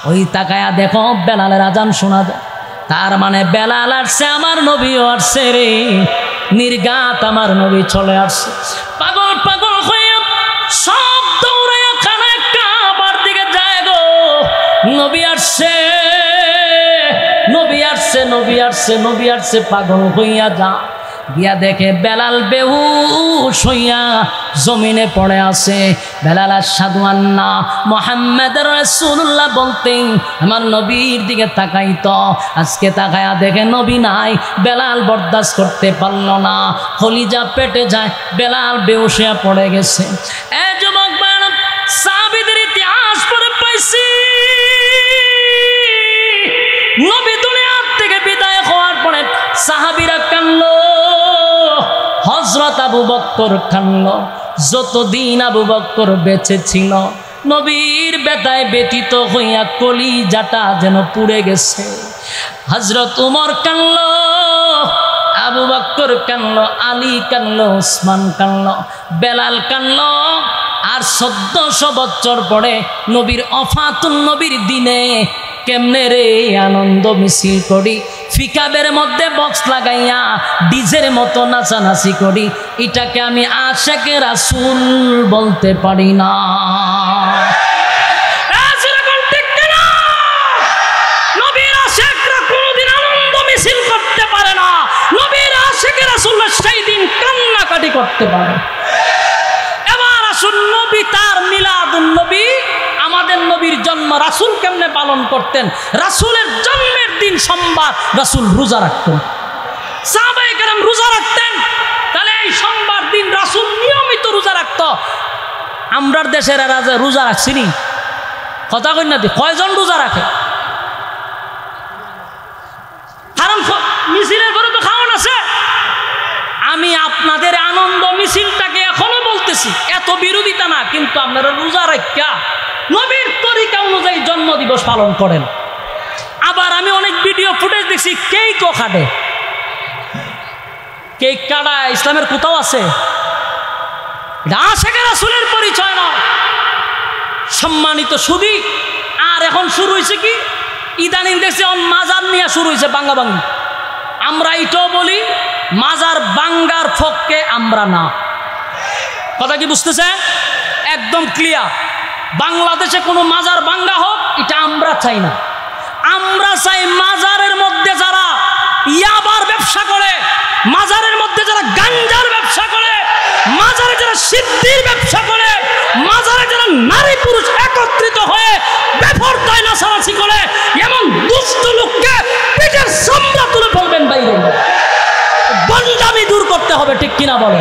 ওই তাকায়া দেখো বেলালের আজান শোনা যায়, তার মানে বেলাল আসছে, আমার নবীও আসছে রে, নির্ঘাত আমার নবী চলে আসছে। পাগল পাগল হইয়া সব দৌড়াইয়া খানা কাবার দিকে যায় গো, নবী আসছে, নবী আসছে, নবী আসছে, নবী আসছে, পাগল হইয়া যা গিয়া দেখে বেলাল বেহুশ হইয়া জমিনে পড়ে আছে। বেলাল আশহাদু আন্না মুহাম্মাদুর রাসূলুল্লাহ বলতেন আমার নবীর দিকে তাকাইতো। আজকে তাকায়া দেখে নবী নাই। বেলাল বরদাস্ত করতে পারল না, কলিজা পেটে যায়, বেলাল বেহুশ হইয়া পড়ে গেছে। এই যুবক বাবা, সাহাবীদের ইতিহাস পড়ে পাইছি, নবী দুনিয়া থেকে বিদায় হওয়ার পরে সাহাবীরা কান্নলো, হযরত আবু বকর কান্নলো। যতদিন আবু বকর বেঁচে ছিল নবীর ব্যথায় ব্যথিত হইয়া কলিজাটা যেন পুড়ে গেছে। হযরত উমর কান্নলো, আবু বকর কান্নলো, আলী কান্নলো, ওসমান কান্নলো, বেলাল কান্নলো। আর 1400 বছর পরে নবীর ওফাতুন নবীর দিনে কেমনে রে আনন্দ মিছিল করি, ফিকাবের মধ্যে বক্স লাগাইয়া ডিজের মতো নাচানাচি করি, এটাকে আমি আশেকে রাসূল বলতে পারি না। নবীর আশেকরা কোনোদিন আনন্দ মিছিল করতে পারে না, নবীর আশেকে রাসূল সেই দিন কান্নাকাটি করতে পারে। এবার আসুন, নবী তার মিলাদুন নবী, আমাদের নবীর জন্ম রাসূল কেমনে পালন করতেন। রাসূলের জন্মের দিন সোমবার রাসূল রোজা রাখতেন, সাহাবায়ে কেরাম রোজা রাখতেন। তাহলে এই সোমবার দিন রাসূল নিয়মিত রোজা রাখত। আমরার দেশের রোজা রাখছিনি, কথা কই না, কয়জন রোজা রাখে? কারণ মিছিলের পরে তো খাওয়ান আছে। আমি আপনাদের আনন্দ মিছিলটাকে এখনো বলতেছি, এত বিরোধিতা না, কিন্তু আপনারা রোজা রাখা নবীর তরিকা অনুযায়ী জন্ম দিবস পালন করেন। আবার আমি অনেক ভিডিও ফুটেজ দেখছি কেকও কাটে। কেক কাটা ইসলামের কোথাও আছে? এটা আশিকে রাসূলের পরিচয় নয়। সম্মানিত সুধী, আর এখন শুরু হয়েছে কি, ইদানিং দেখছি মাজার নিয়ে শুরু হয়েছে বাঙ্গাবাঙ্গি। আমরা এটাও বলি মাজার বাঙ্গার পক্ষে আমরা না। কথা কি বুঝতেছে? একদম ক্লিয়ার। বাংলাদেশে কোনো মাজার বাঙ্গা হোক এটা আমরা চাই না। আমরা চাই মাজারের মধ্যে যারা ইয়াবার ব্যবসা করে, মাজারের মধ্যে যারা গাঞ্জার ব্যবসা করে, মাজারে যারা সিদ্ধির ব্যবসা করে, মাজারে যারা নারী পুরুষ একত্রিত হয়ে বেপরদায় নাচানাচি করে, এমন দুষ্ট লোককে পিঠের চামড়া তুলে ফেলবেন বাইরে। বন্দামি দূর করতে হবে, ঠিক কিনা বলো?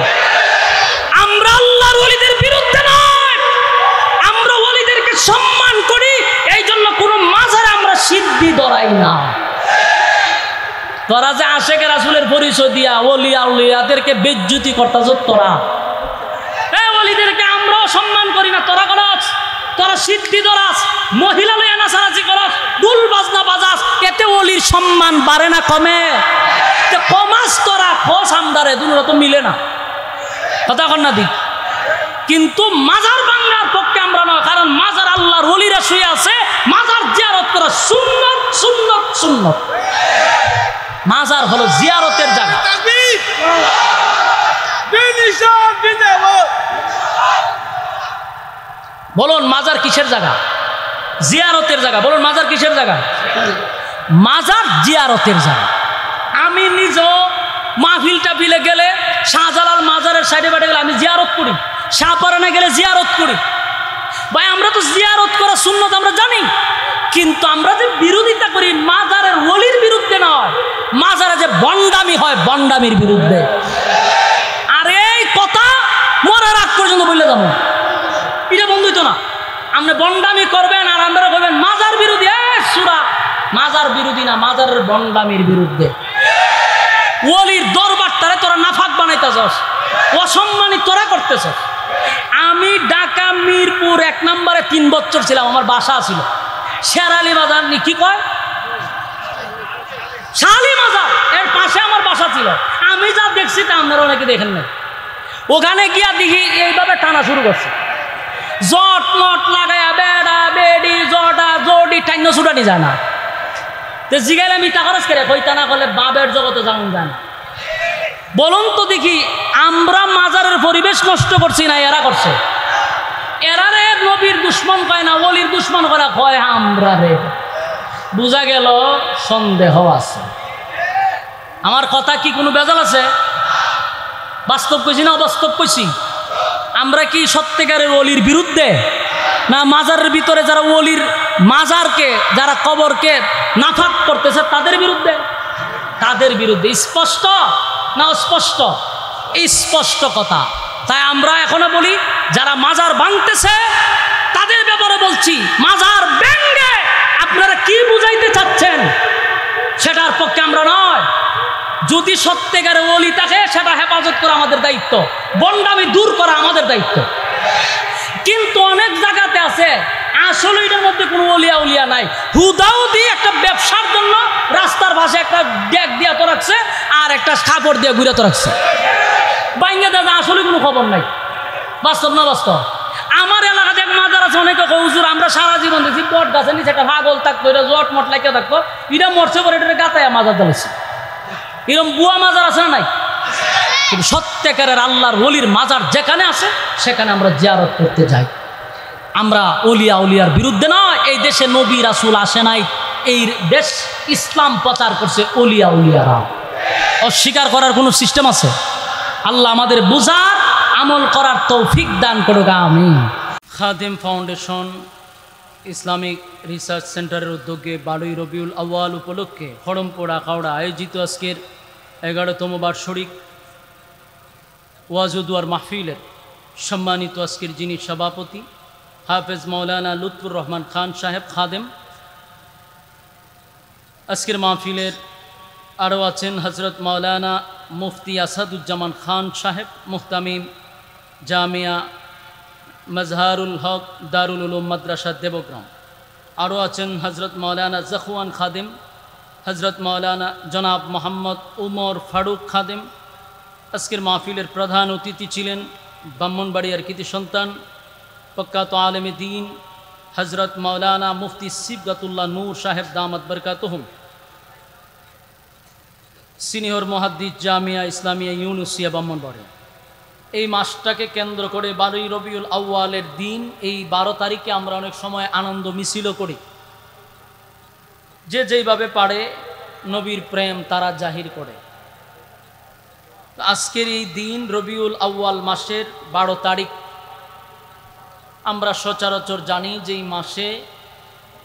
আমরা আল্লাহর ওলিদের বিরুদ্ধে নয়, আমরা ওলিদেরকে সম্মান করি, এই জন্য কোনো মাজারে আমরা সিদ্ধি ধরাই না। তোরা যে আশিকে রাসূলের পরিচয় দিয়া ওলি আউলিয়াদেরকে বেজ্জতি করতাছ, তোরা এই ওলিদেরকে আমরাও সম্মান করি না। তোরা করস, তোরা সিদ্ধি ধরাস, মহিলা লইয়া নাচানাচি করস, দুল বাজনা বাজাস, এতে ওলির সম্মান বাড়ে না কমে? কমাস তোরা খোস আমদারে, দুটো তো মিলে না। কথা কন না দিক। কিন্তু মাজার বাংলার পক্ষে আমরা নয়, কারণ মাজার আল্লাহর ওলিরা শুয়ে আছে, মাজার জিয়ারত করা সুন্নত সুন্নত সুন্নত। মাজার হলো জিয়ারতের জায়গা। বলুন মাজার কিসের জায়গা? জিয়ারতের জায়গা। বলুন মাজার কিসের জায়গা? মাজার জিয়ারতের জায়গা। আমি নিজেও মাহফিলটা বিলে গেলে শাহজালাল মাজারের সাইডে বাড়ে গেলে আমি জিয়ারত করি, শাহপারানে গেলে জিয়ারত করি। ভাই আমরা তো জিয়ারত করা সুন্নত আমরা জানি, কিন্তু আমরা যে বিরোধিতা করি মাজারের ওলির বিরুদ্ধে নয়, মাজারে যে বন্ডামি হয় বন্ডামির বিরুদ্ধে। আর এই কথা মরার আগ পর্যন্ত বললে যাবো, এটা বন্ধুই তো না। আপনি বন্ডামি করবেন আর আমরা বলবেন মাজার বিরোধী। সুরা মাজার বিরোধী না, মাজারের বন্ডামির বিরুদ্ধে। ওলির দরবারটারে তোরা নাফাক বানাইতেছস, অসম্মানিত তোরা করতেছস। আমি ঢাকা মিরপুর 1 নম্বরে 3 বছর ছিলাম, আমার বাসা ছিল শেরালি বাজার, কি কয় শালি মাজার, এর পাশে আমার বাসা ছিল। আমি যা দেখছি তা আপনারা অনেকে দেখেন না। ওখানে গিয়া দেখি এইভাবে টানা শুরু করছে, জট মট লাগায়া বেড়া বেডি জটা জডি টাইন্য ছুটানি যায় না। তো জিগাইলে মিটা খরচ করে কইতা না করলে বাবের জগতে যাওয়া যায় না। বলুন তো দেখি, আমরা মাজারের পরিবেশ নষ্ট করছি না এরা করছে? এরা রে নবীর দুশ্মন কয় না, ওলির দুশ্মন করা কয় আমরা রে। বুঝা গেল সন্দেহ আছে। আমার কথা কি কোনো বেজাল আছে? বাস্তব কইছি না অবাস্তব কইছি? আমরা কি সত্যিকারের ওলির বিরুদ্ধে, না মাজারের ভিতরে যারা ওলির মাজারকে, যারা কবরকে নাফাক করতেছে তাদের বিরুদ্ধে? তাদের বিরুদ্ধে। স্পষ্ট না অস্পষ্ট? স্পষ্ট কথা। তাই আমরা এখনো বলি যারা মাজার ভাঙতেছে তাদের ব্যাপারে বলছি, মাজার ভেঙে আপনারা কি বুঝাইতে চাচ্ছেন সেটার পক্ষে আমরা নয়। যদি সত্যিকারে ওলি থাকে সেটা হেফাজত করা আমাদের দায়িত্ব, বন্ডামি দূর করা আমাদের দায়িত্ব। কিন্তু অনেক জায়গাতে আছে আসলে এটার মধ্যে কোনো ওলিয়া উলিয়া নাই, হুদাও দিয়ে একটা ব্যবসার জন্য রাস্তার পাশে একটা ডেক দিয়া তো রাখছে আর একটা কাপড় দিয়ে ঘুরে তো রাখছে। বাইঙ্গে দাদা আসলে কোনো খবর নাই। বাস্তব না বাস্তব? আমার এলাকাতে এক মাজার আছে, অনেকে হুজুর আমরা সারা জীবন দেখছি বট গাছের নিচে একটা পাগল থাকতো, এটা জট মট লাগিয়ে থাকতো, এটা মরছে পরে এটা গাতায় মাজার দিয়েছে। এরকম বুয়া মাজার আছে না নাই? কিন্তু সত্যিকারের আল্লাহর ওলির মাজার যেখানে আছে সেখানে আমরা জিয়ারত করতে যাই। আমরা ওলিয়া উলিয়ার বিরুদ্ধে নয়। এই দেশে নবী রাসূল আসে নাই, এই দেশ ইসলাম প্রচার করছে ওলিয়া উলিয়ারা। অস্বীকার করার কোনো সিস্টেম আছে? আল্লাহ আমাদের বুঝার আমল করার তৌফিক দান করুক, আমিন। খাদিম ফাউন্ডেশন ইসলামিক রিসার্চ সেন্টারের উদ্যোগে 12ই রবিউল আউয়াল উপলক্ষে খড়মপোড়া খাওড়া আয়োজিত আজকের 11তম বার্ষিক ওয়াজ ও দুয়ার মাহফিলের সম্মানিত আজকের যিনি সভাপতি হাফেজ মৌলানা লুৎফুর রহমান খান সাহেব খাদেম, আজকের মাহফিলের আরও আছেন হজরত মৌলানা মুফতি আসাদুজ্জামান খান সাহেব মুহতামিম জামিয়া মজহারুল হক দারুল উলুম মাদ্রাসা দেবগ্রাম। আরও আছেন হজরত মৌলানা জখওয়ান খাদিম, হজরত মৌলানা জনাব মোহাম্মদ উমর ফারুক খাদিম। আজকের মাহফিলের প্রধান অতিথি ছিলেন ব্রাহ্মণবাড়িয়ার কৃতি সন্তান প্রখ্যাত আলেমে দ্বীন হজরত মাওলানা মুফতি সিবগাতুল্লাহ নূর সাহেব দামাত বরকাতুহুম, সিনিয়র মুহাদ্দিস জামিয়া ইসলামিয়া ইউনুসিয়া ব্রাহ্মণবাড়িয়া, এই মাসটাকে কেন্দ্র করে 12ই রবিউল আউয়ালের দিন এই 12 তারিখে আমরা অনেক সময় আনন্দ মিছিলও করি। যে যেইভাবে পারে নবীর প্রেম তারা জাহির করে। আজকের এই দিন রবিউল আউয়াল মাসের 12 তারিখ। আমরা সচরাচর জানি যে এই মাসে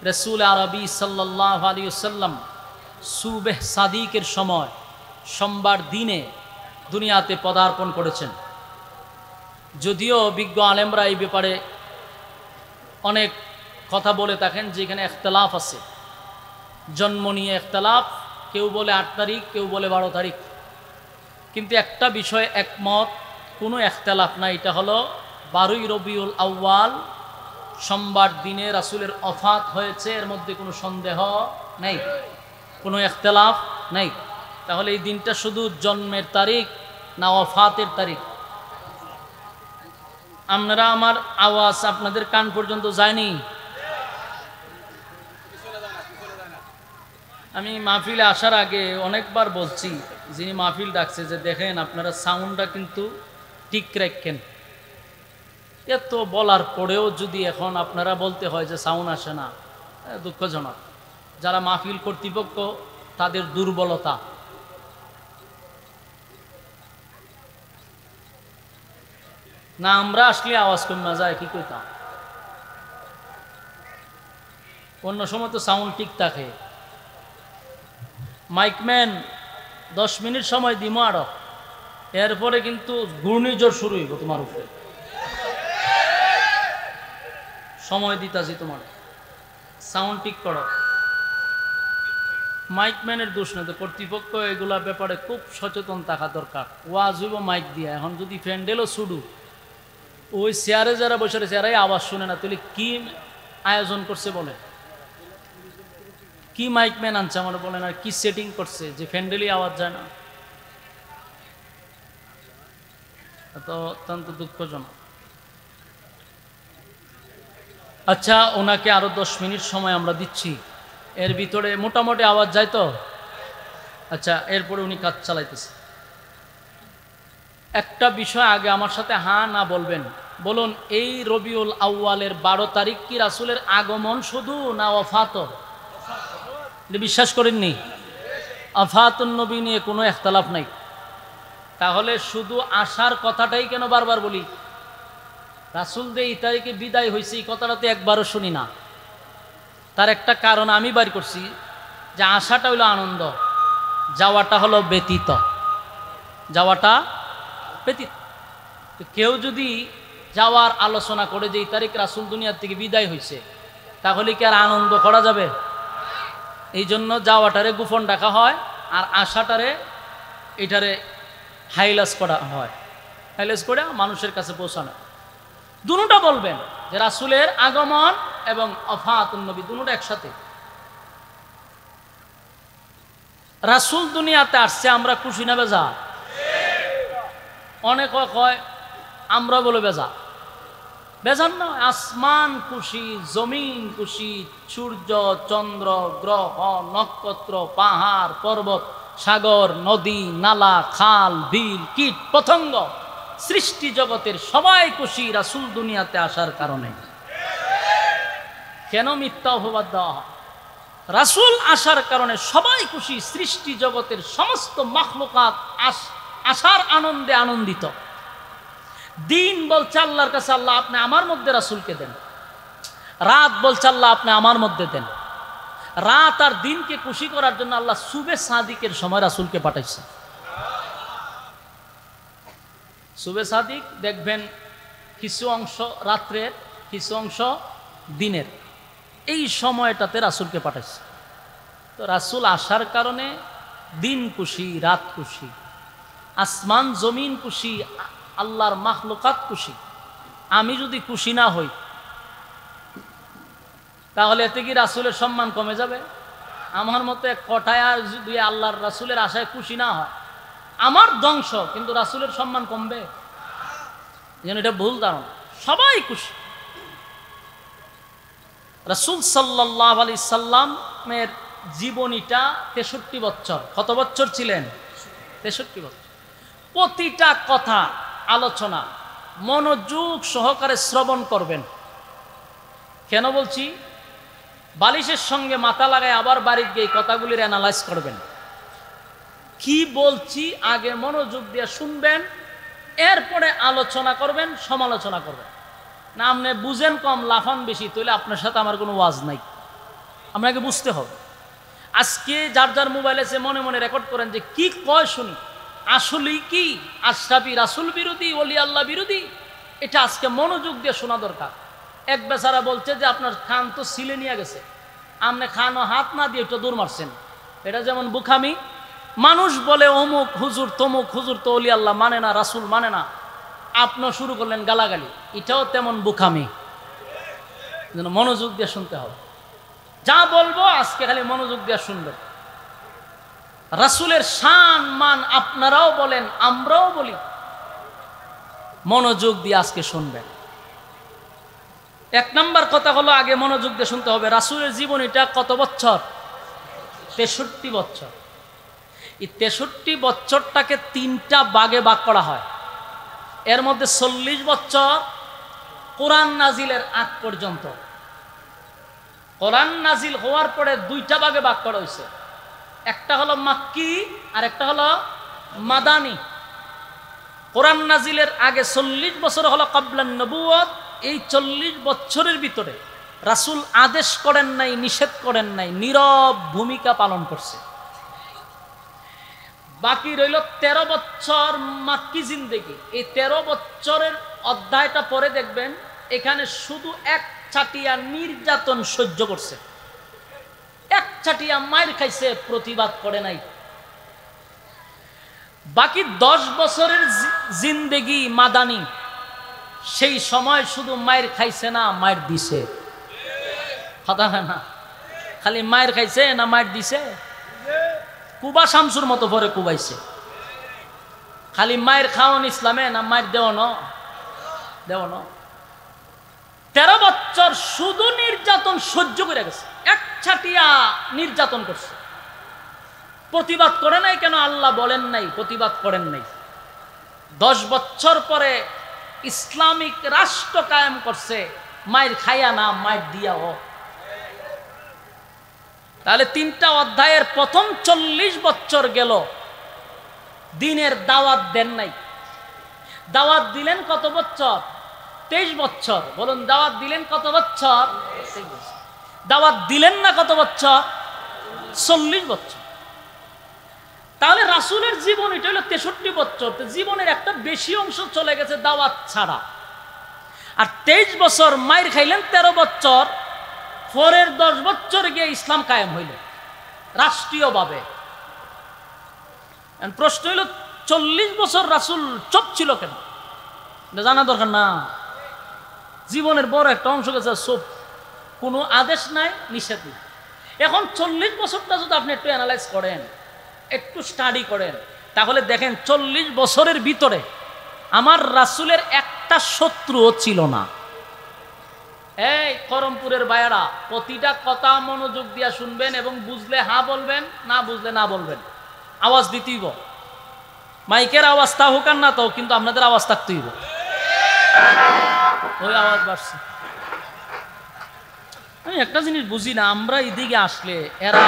রাসূল আরবি সাল্লাল্লাহু আলাইহি ওয়াসাল্লাম সুবহ সাদিকের সময় সোমবার দিনে দুনিয়াতে পদার্পণ করেছেন। যদিও বিজ্ঞ আলেমরা এই ব্যাপারে অনেক কথা বলে থাকেন যে এখানে ইখতিলাফ আছে, জন্ম নিয়ে ইখতিলাফ, কেউ বলে 8 তারিখ, কেউ বলে 12 তারিখ। কিন্তু একটা বিষয় একমত, কোনো ইখতিলাফ নাই, এটা হলো 12ই রবিউল আউয়াল সোমবার দিনে রাসূলের ওফাত হয়েছে, এর মধ্যে কোনো সন্দেহ নেই, কোনো ইখতিলাফ নেই। তাহলে এই দিনটা শুধু জন্মের তারিখ না ওফাতের তারিখ? আপনারা আমার আওয়াজ আপনাদের কান পর্যন্ত যায়নি? আমি মাহফিলে আসার আগে অনেকবার বলছি, যিনি মাহফিল ডাকছে, যে দেখেন আপনারা সাউন্ডটা কিন্তু ঠিক রাখেন। এত বলার পরেও যদি এখন আপনারা বলতে হয় যে সাউন্ড আসে না, দুঃখজনক। যারা মাহফিল কর্তৃপক্ষ তাদের দুর্বলতা। না আমরা আসলে আওয়াজ কমে যায়, কি কইতাম? অন্য সময় তো সাউন্ড ঠিক থাকে। মাইকম্যান 10 মিনিট সময় দিব, আরো এরপরে কিন্তু ঘূর্ণিঝড় শুরু হইব তোমার উপরে। সময় দিতাছি তোমার, সাউন্ড ঠিক করো। মাইকম্যানের দোষ নেই তো, কর্তৃপক্ষ এগুলার ব্যাপারে খুব সচেতন থাকা দরকার। ওয়াজ হইব মাইক দিয়া, এখন যদি প্যান্ডেলও শুরু, ওই চেয়ারে যারা বসে রয়েছে এরাই আওয়াজ শুনে না, তাহলে কি আয়োজন করছে বলে? কি মাইকম্যান আনছে আমার বলেন, আর কি সেটিং করছে যে প্যান্ডেলই আওয়াজ যায় না? তো অত্যন্ত দুঃখজনক। আচ্ছা, ওনাকে আরো 10 মিনিট সময় আমরা দিচ্ছি, এর ভিতরে মোটামুটি আওয়াজ যায় তো? আচ্ছা, এরপরে উনি কাজ চালাইতেছে। একটা বিষয় আগে আমার সাথে হ্যাঁ না বলবেন, বলুন, এই রবিউল আউয়ালের 12 তারিখ কি রাসূলের আগমন শুধু না ওফাত? বিশ্বাস করেননি? ওফাতুন নবী নিয়ে কোনো ইখতিলাফ নাই। তাহলে শুধু আসার কথাটাই কেন বারবার বলি? রাসূল যে এই তারিখে বিদায় হয়েছে এই কথাটা তো একবারও শুনি না। তার একটা কারণ আমি বের করছি, যে আসাটা হলো আনন্দ, যাওয়াটা হলো ব্যতীত। যাওয়াটা ব্যতীত। তো কেউ যদি যাওয়ার আলোচনা করে যে এই তারিখ রাসূল দুনিয়ার থেকে বিদায় হয়েছে, তাহলে কি আর আনন্দ করা যাবে? এই জন্য যাওয়াটারে গোপন রাখা হয়, আর আশাটারে এটারে হাইলাস করা হয়, হাইলাস করে মানুষের কাছে পৌঁছানো। দুটোটা বলবেন যে রাসূলের আগমন এবং ওফাতুন নবী দুটোটা একসাথে। রাসূল দুনিয়াতে আসছে, আমরা খুশি না বেজা? অনেক কয় আমরা বলে বেজা। বেজান নয়, আসমান খুশি, জমিন খুশি, সূর্য চন্দ্র গ্রহ নক্ষত্র পাহাড় পর্বত সাগর নদী নালা খাল বিল কীট পতঙ্গ সৃষ্টি জগতের সবাই খুশি রাসূল দুনিয়াতে আসার কারণে। কেন মিথ্যা অপবাদ দেওয়া হয়? রাসূল আসার কারণে সবাই খুশি, সৃষ্টি জগতের সমস্ত মাখলুকাত আসার আনন্দে আনন্দিত। দিন বলছে আল্লাহর কাছে, আল্লাহ আপনি আমার মধ্যে রাসূলকে দেন। রাত বলছে আল্লাহ আপনি আমার মধ্যে দেন। রাত আর দিনকে খুশি করার জন্য আল্লাহ সুবে সাদিকের সময় রাসূলকে পাঠাইছে। সুবে সাদিক দেখবেন কিছু অংশ রাত্রের, কিছু অংশ দিনের, এই সময়টাতে রাসূলকে পাঠাইছে। তো রাসূল আসার কারণে দিন খুশি, রাত খুশি, আসমান জমিন খুশি, আল্লাহর মাখলুকাত খুশি। আমি যদি খুশি না হই তাহলে এতে কি রাসূলের সম্মান কমে যাবে? আমার মতো এক কটায় আর যদি আল্লাহর রাসূলের আশায় খুশি না হয়, আমার ধ্বংস, কিন্তু রাসূলের সম্মান কমবে? যেন এটা ভুল ধারণা, সবাই খুশি। রাসূল সাল্লাল্লাহু আলাইহি সাল্লামের জীবনীটা 63 বছর। কত বছর ছিলেন? 63 বছর। প্রতিটা কথা আলোচনা মনোযোগ সহকারে শ্রবণ করবেন। কেন বলছি? বালিশের সঙ্গে মাথা লাগায় আবার বাড়িতে গিয়ে কথাগুলির অ্যানালাইজ করবেন। কি বলছি আগে মনোযোগ দিয়ে শুনবেন, এরপরে আলোচনা করবেন, সমালোচনা করবেন। না আপনি বুঝেন কম, লাফান বেশি, তাহলে আপনার সাথে আমার কোনো ওয়াজ নাই। আপনাকে বুঝতে হবে। আজকে যার যার মোবাইলে সে মনে মনে রেকর্ড করেন যে কি কয় শুনি, আসলেই কি আশরাফি রাসূল বিরোধী, ওলি আল্লাহ বিরোধী? এটা আজকে মনোযোগ দিয়ে শোনা দরকার। এক বেচারা বলছে যে আপনার খান তো সিলে নিয়ে গেছে, আপনি খানও হাত না দিয়ে একটু দূর মারছেন। এটা যেমন বুখামি। মানুষ বলে অমুক হুজুর তমুক হুজুর তো ওলি আল্লাহ মানে না, রাসূল মানে না, আপনিও শুরু করলেন গালাগালি। এটাও তেমন বুখামি। মনোযোগ দিয়ে শুনতে হবে। যা বলবো আজকে খালি মনোযোগ দিয়ে শুনবেন। রাসূলের শান মান আপনারাও বলেন, আমরাও বলি, মনোযোগ দিয়ে আজকে শুনবেন। এক নাম্বার কথা হলো আগে মনোযোগ দিয়ে শুনতে হবে। রাসূলের জীবনীটা কত বছর? 63 বছর। এই 63 বছরটাকে 3টা ভাগে ভাগ করা হয়। এর মধ্যে 40 বছর কোরআন নাজিলের আগ পর্যন্ত। কোরআন নাজিল হওয়ার পরে 2টা ভাগে ভাগ করা হয়েছে। একটা হলো মাক্কি আর একটা হলো মাদানী। কোরআন নাজিলের আগে 40 বছর হলো ক্বাবলান নবুয়ত। এই 40 বছরের ভিতরে রাসূল আদেশ করেন নাই, নিষেধ করেন নাই, নীরব ভূমিকা পালন করছে। বাকি রইল 13 বছর মাক্কি জিন্দেগি। এই 13 বছরের অধ্যায়টা পরে দেখবেন এখানে শুধু এক চাটিয়া নির্যাতন সহ্য করছে, এক চাটিয়া মায়ের খাইছে, প্রতিবাদ করে নাই। বাকি 10 বছরের জিন্দেগি মাদানী, সেই সময় শুধু মায়ের খাইছে না, মায়ের দিছে। কথা হয় না, খালি মায়ের খাইছে না মায়ের দিছে? কুবা শামসুর মতো পরে কুবাইছে। খালি মায়ের খাওয়ান ইসলামে না মায়ের দেওয়ানো? 13 বছর শুধু নির্যাতন সহ্য করে গেছে, এক ছাটিয়া নির্যাতন করছে। প্রতিবাদ করে নাই কেন? আল্লাহ বলেন নাই, প্রতিবাদ করেন নাই। 10 বছর পরে ইসলামিক রাষ্ট্র কায়েম করছে, মায়ের খাইয়া না, মায়ের দিয়াও। তাহলে 3টা অধ্যায়ের প্রথম 40 বছর গেল দিনের দাওয়াত দেন নাই। দাওয়াত দিলেন কত বছর? 23 বছর। বলুন, দাওয়াত দিলেন কত বছর? 23 বছর। দাওয়াত দিলেন না কত বছর? 40 বছর। তাহলে রাসূলের জীবন এটা হলো 63 বছর। জীবনের একটা বেশি অংশ চলে গেছে দাওয়াত ছাড়া। আর 23 বছর মায়ের খাইলেন, 13 বছর পরের 10 বছর গিয়ে ইসলাম কায়েম হইল রাষ্ট্রীয়ভাবে। প্রশ্ন হইল 40 বছর রাসূল চুপ ছিল কেন? জানা দরকার না। জীবনের বড় একটা অংশ গেছে চুপ, কোনো আদেশ নাই, নিষেধ নাই। এখন 40 বছরটা যদি আপনি একটু অ্যানালাইজ করেন, একটু স্টাডি করেন, তাহলে দেখেন 40 বছরের ভিতরে আমার রাসূলের একটা শত্রুও ছিল না। এই করমপুরের ভাইয়ারা, প্রতিটা কথা মনোযোগ দিয়া শুনবেন এবং বুঝলে হ্যাঁ বলবেন, না বুঝলে না বলবেন। আওয়াজ দিতেইব, মাইকের আওয়াজ তা হোক আর না তাও, কিন্তু আপনাদের আওয়াজ থাকতেইব। ওই আওয়াজ বাড়ছে। আমি একটা জিনিস বুঝি না, আমরা এদিকে আসলে এরা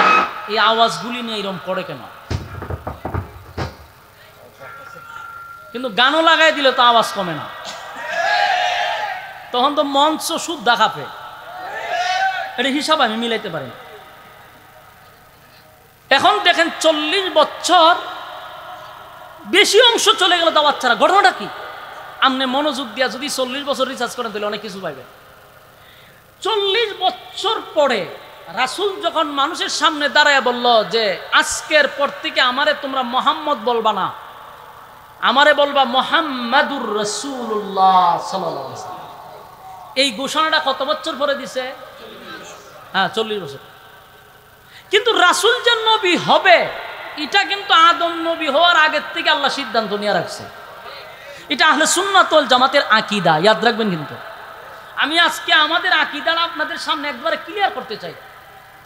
এই আওয়াজগুলি নিয়ে এরকম করে কেন? কিন্তু গানও লাগাই দিলে তো আওয়াজ কমে না, তখন তো মঞ্চ শুদ্ধ খাপে। এটা হিসাব আমি মিলাইতে পারি। এখন দেখেন 40 বছর বেশি অংশ চলে গেল দাওয়াত ছাড়া। ঘটনাটা কি? আপনি মনোযোগ দিয়া যদি 40 বছর রিসার্চ করেন তাহলে অনেক কিছু পাইবেন। 40 বছর পরে রাসূল যখন মানুষের সামনে দাঁড়ায় বলল যে আজকের পর থেকে আমারে তোমরা মুহাম্মদ বলবা না, আমারে বলবা মুহাম্মাদুর রাসূলুল্লাহ সাল্লাল্লাহু আলাইহি ওয়াসাল্লাম, এই ঘোষণাটা কত বছর পরে দিছে? হ্যাঁ, 40 বছর। কিন্তু রাসূল যে নবী হবে এটা কিন্তু আদম নবী হওয়ার আগের থেকে আল্লাহ সিদ্ধান্ত নিয়ে রাখছে। এটা আহলে সুন্নাত ওয়াল জামাতের আকীদা, ইয়াদ রাখবেন। কিন্তু আমি আজকে আমাদের আকীদাটা আপনাদের সামনে একবারে ক্লিয়ার করতে চাই।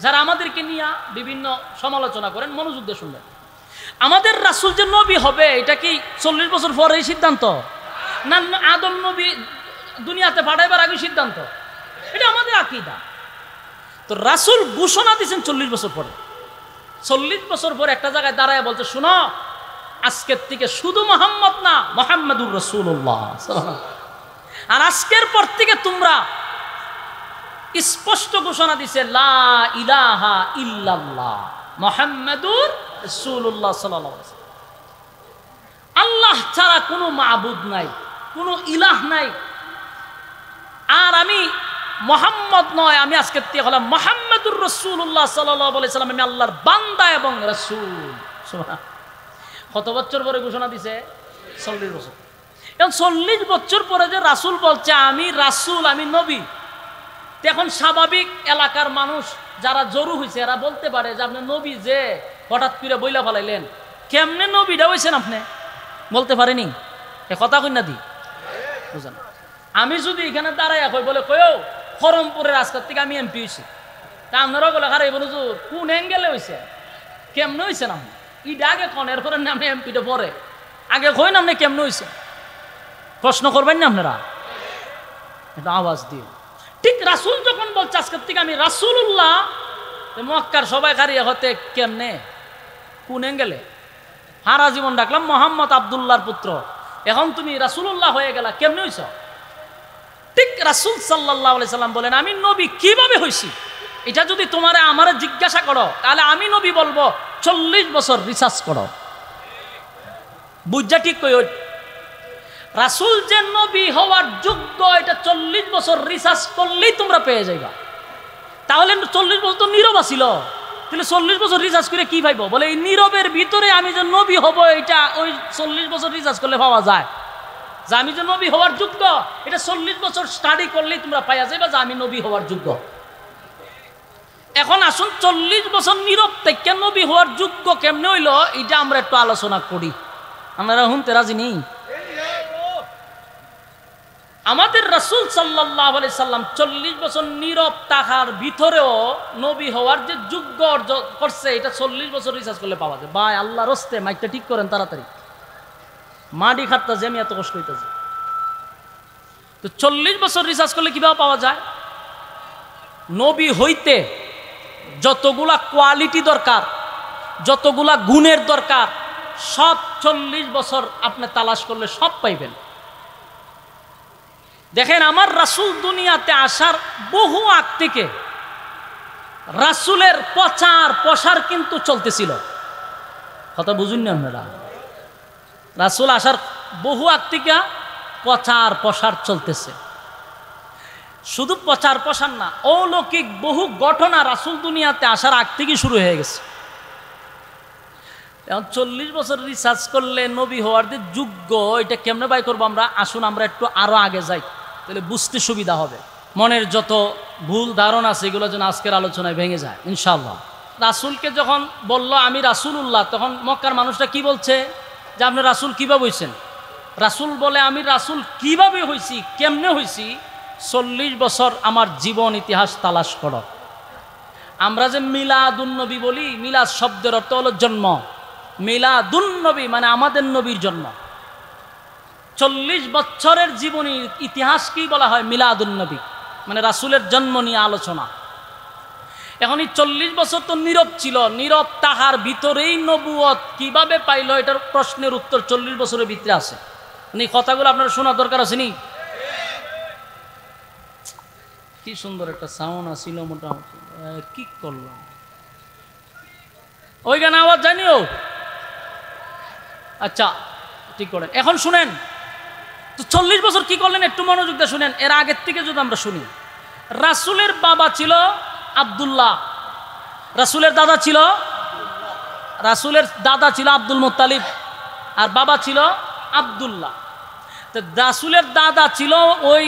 যারা আমাদেরকে নিয়ে বিভিন্ন সমালোচনা করেন মনোযোগ দিয়ে শুনবেন। আমাদের রাসূল যে নবী হবে এটা কি 40 বছর পরেই সিদ্ধান্ত, না আদম নবী দুনিয়াতে পাঠাইবার আগে সিদ্ধান্ত? এটা আমাদের আকীদা। তো রাসূল ঘোষণা দিয়েছেন 40 বছর পরে। 40 বছর পরে একটা জায়গায় দাঁড়ায় বলছে, শুনো, আজকের থেকে শুধু মুহাম্মদ না, মুহাম্মাদুর রাসূলুল্লাহ। আর আজকের পর থেকে তোমরা, স্পষ্ট ঘোষণা দিছে, লা ইলাহা ইল্লাল্লাহ মুহাম্মাদুর রাসূলুল্লাহ সাল্লাল্লাহু আলাইহি ওয়াসাল্লাম। আল্লাহ ছাড়া কোনো মাবুদ নাই, কোনো ইলাহ নাই। আর আমি মুহাম্মদ নয়, আমি আজকের থেকে হলাম মুহাম্মাদুর রাসূলুল্লাহ সাল্লাল্লাহু আলাইহি ওয়াসাল্লাম, আমি আল্লাহর বান্দা এবং রাসূল। সুবহান। কত বছর পরে ঘোষণা দিছে? 40 বছর। এখন 40 বছর পরে যে রাসূল বলছে আমি রাসূল, আমি নবী, এখন স্বাভাবিক এলাকার মানুষ যারা জরু হয়েছে এরা বলতে পারে যে আপনি নবী যে হঠাৎ করে বইলা ফেলাইলেন, কেমনে নবীটা হয়েছেন আপনি? বলতে পারেনি? এ কথা কই না দি বুঝেন। আমি যদি এখানে দাঁড়াই কই বলে কয়ও খরমপুরের রাস্তার থেকে আমি এমপি হয়েছি, তা আপনারাও বলে খারাপ বলে কোন অ্যাঙ্গেলে হয়েছে, কেমনে হয়েছেন আপনি? ইটা আগে কন, এরপরে আপনি এমপিটা পরে আগে কই না আপনি কেমনে হয়েছে? প্রশ্ন করবেন না আপনারা? এটা আওয়াজ দিয়ে। ঠিক রাসূল যখন বলছে আজকের থেকে আমি রাসূলুল্লাহ, মক্কার সবাই খারিয়া হতে কেমনে, কোন অ্যাঙ্গেলে? সারা জীবন ডাকলাম মোহাম্মদ আব্দুল্লাহর পুত্র, এখন তুমি রাসূলুল্লাহ হয়ে গেলা, কেমনে হইছ? ঠিক রাসূল সাল্লাল্লাহু আলাইহি সাল্লাম বলেন আমি নবী কিভাবে হইছি এটা যদি তোমারে আমারে জিজ্ঞাসা করো তাহলে আমি নবী বলবো 40 বছর রিসার্চ করো। বুঝা ঠিক কই? রাসূল যে নবী হওয়ার যোগ্য এটা 40 বছর রিসার্চ করলেই তোমরা পেয়ে যাইবা। তাহলে 40 বছর তো নীরব ছিল, তাহলে 40 বছর রিসার্চ করে কি পাইবো? বলে এই নীরবের ভিতরে আমি যে নবী হব এটা ওই 40 বছর রিসার্চ করলে পাওয়া যায়। যে আমি যে নবী হওয়ার যোগ্য এটা 40 বছর স্টাডি করলেই তোমরা পাইয়া যাইবা যে আমি নবী হওয়ার যোগ্য। এখন আসুন 40 বছর নীরব থেকে নবী হওয়ার যোগ্য কেমনে হইল এটা আমরা একটু আলোচনা করি। আপনারা শুনতে রাজি নেই? আমাদের রাসূল সাল্লাল্লাহু আলাইহি সাল্লাম 40 বছর নীরব থাকার ভিতরেও নবী হওয়ার যে যোগ্য অর্জন করছে এটা 40 বছর রিসার্চ করলে পাওয়া যায়। ভাই আল্লাহর হস্তে মাইকটা ঠিক করেন তাড়াতাড়ি, মাটি খাটতা যে আমি এত কষ্ট হইতেছে। তো 40 বছর রিসার্চ করলে কিভাবে পাওয়া যায়? নবী হইতে যতগুলা কোয়ালিটি দরকার, যতগুলা গুণের দরকার, সব 40 বছর আপনি তালাশ করলে সব পাইবেন। দেখেন আমার রাসূল দুনিয়াতে আসার বহু আগ থেকে রাসূলের প্রচার প্রসার কিন্তু চলতেছিল। কথা বুঝুন না আপনারা? রাসূল আসার বহু আগ থেকে প্রচার প্রসার চলতেছে। শুধু প্রচার প্রসার না, অলৌকিক বহু ঘটনা রাসূল দুনিয়াতে আসার আগ থেকে শুরু হয়ে গেছে। এখন 40 বছর রিসার্চ করলে নবী হওয়ার যে যোগ্য এটা কেমনে বাই করবো আমরা? আসুন আমরা একটু আরো আগে যাই, তাহলে বুঝতে সুবিধা হবে। মনের যত ভুল ধারণা আছে এগুলো যেন আজকের আলোচনায় ভেঙে যায় ইনশাআল্লাহ। রাসূলকে যখন বলল আমি রাসূলুল্লাহ, তখন মক্কার মানুষরা কি বলছে যে আপনি রাসূল কিভাবে হইছেন? রাসূল বলে আমি রাসূল কিভাবে হইছি, কেমনে হইছি? 40 বছর আমার জীবন ইতিহাস তালাশ করো। আমরা যে মিলাদুন নবী বলি, মিলাদ শব্দের অর্থ হলো জন্ম, মিলাদুন নবী মানে আমাদের নবীর জন্ম। 40 বছরের জীবনী ইতিহাস কি বলা হয়? মিলাদুন নবী মানে রাসূলের জন্ম নিয়ে আলোচনা। এখন এই 40 বছর তো নীরব ছিল, নীরব তাহার ভিতরেই নবুয়ত কিভাবে পাইল এটার প্রশ্নের উত্তর 40 বছরের ভিতরে আছে। এই কথাগুলো আপনার শোনা দরকার আছে নি? কি সুন্দর একটা সাউন্ড আসছিল, মোটামুটি কি করলাম ওই গান আওয়াজ জানিও। আচ্ছা ঠিক করেন। এখন শুনেন তো 40 বছর কি করলেন একটু মনোযোগ দিয়ে শুনেন। এর আগের থেকে যদি আমরা শুনি, রাসূলের বাবা ছিল আব্দুল্লাহ, রাসূলের দাদা ছিল আব্দুল মুত্তালিব, আর বাবা ছিল আব্দুল্লাহ। তো রাসূলের দাদা ছিল ওই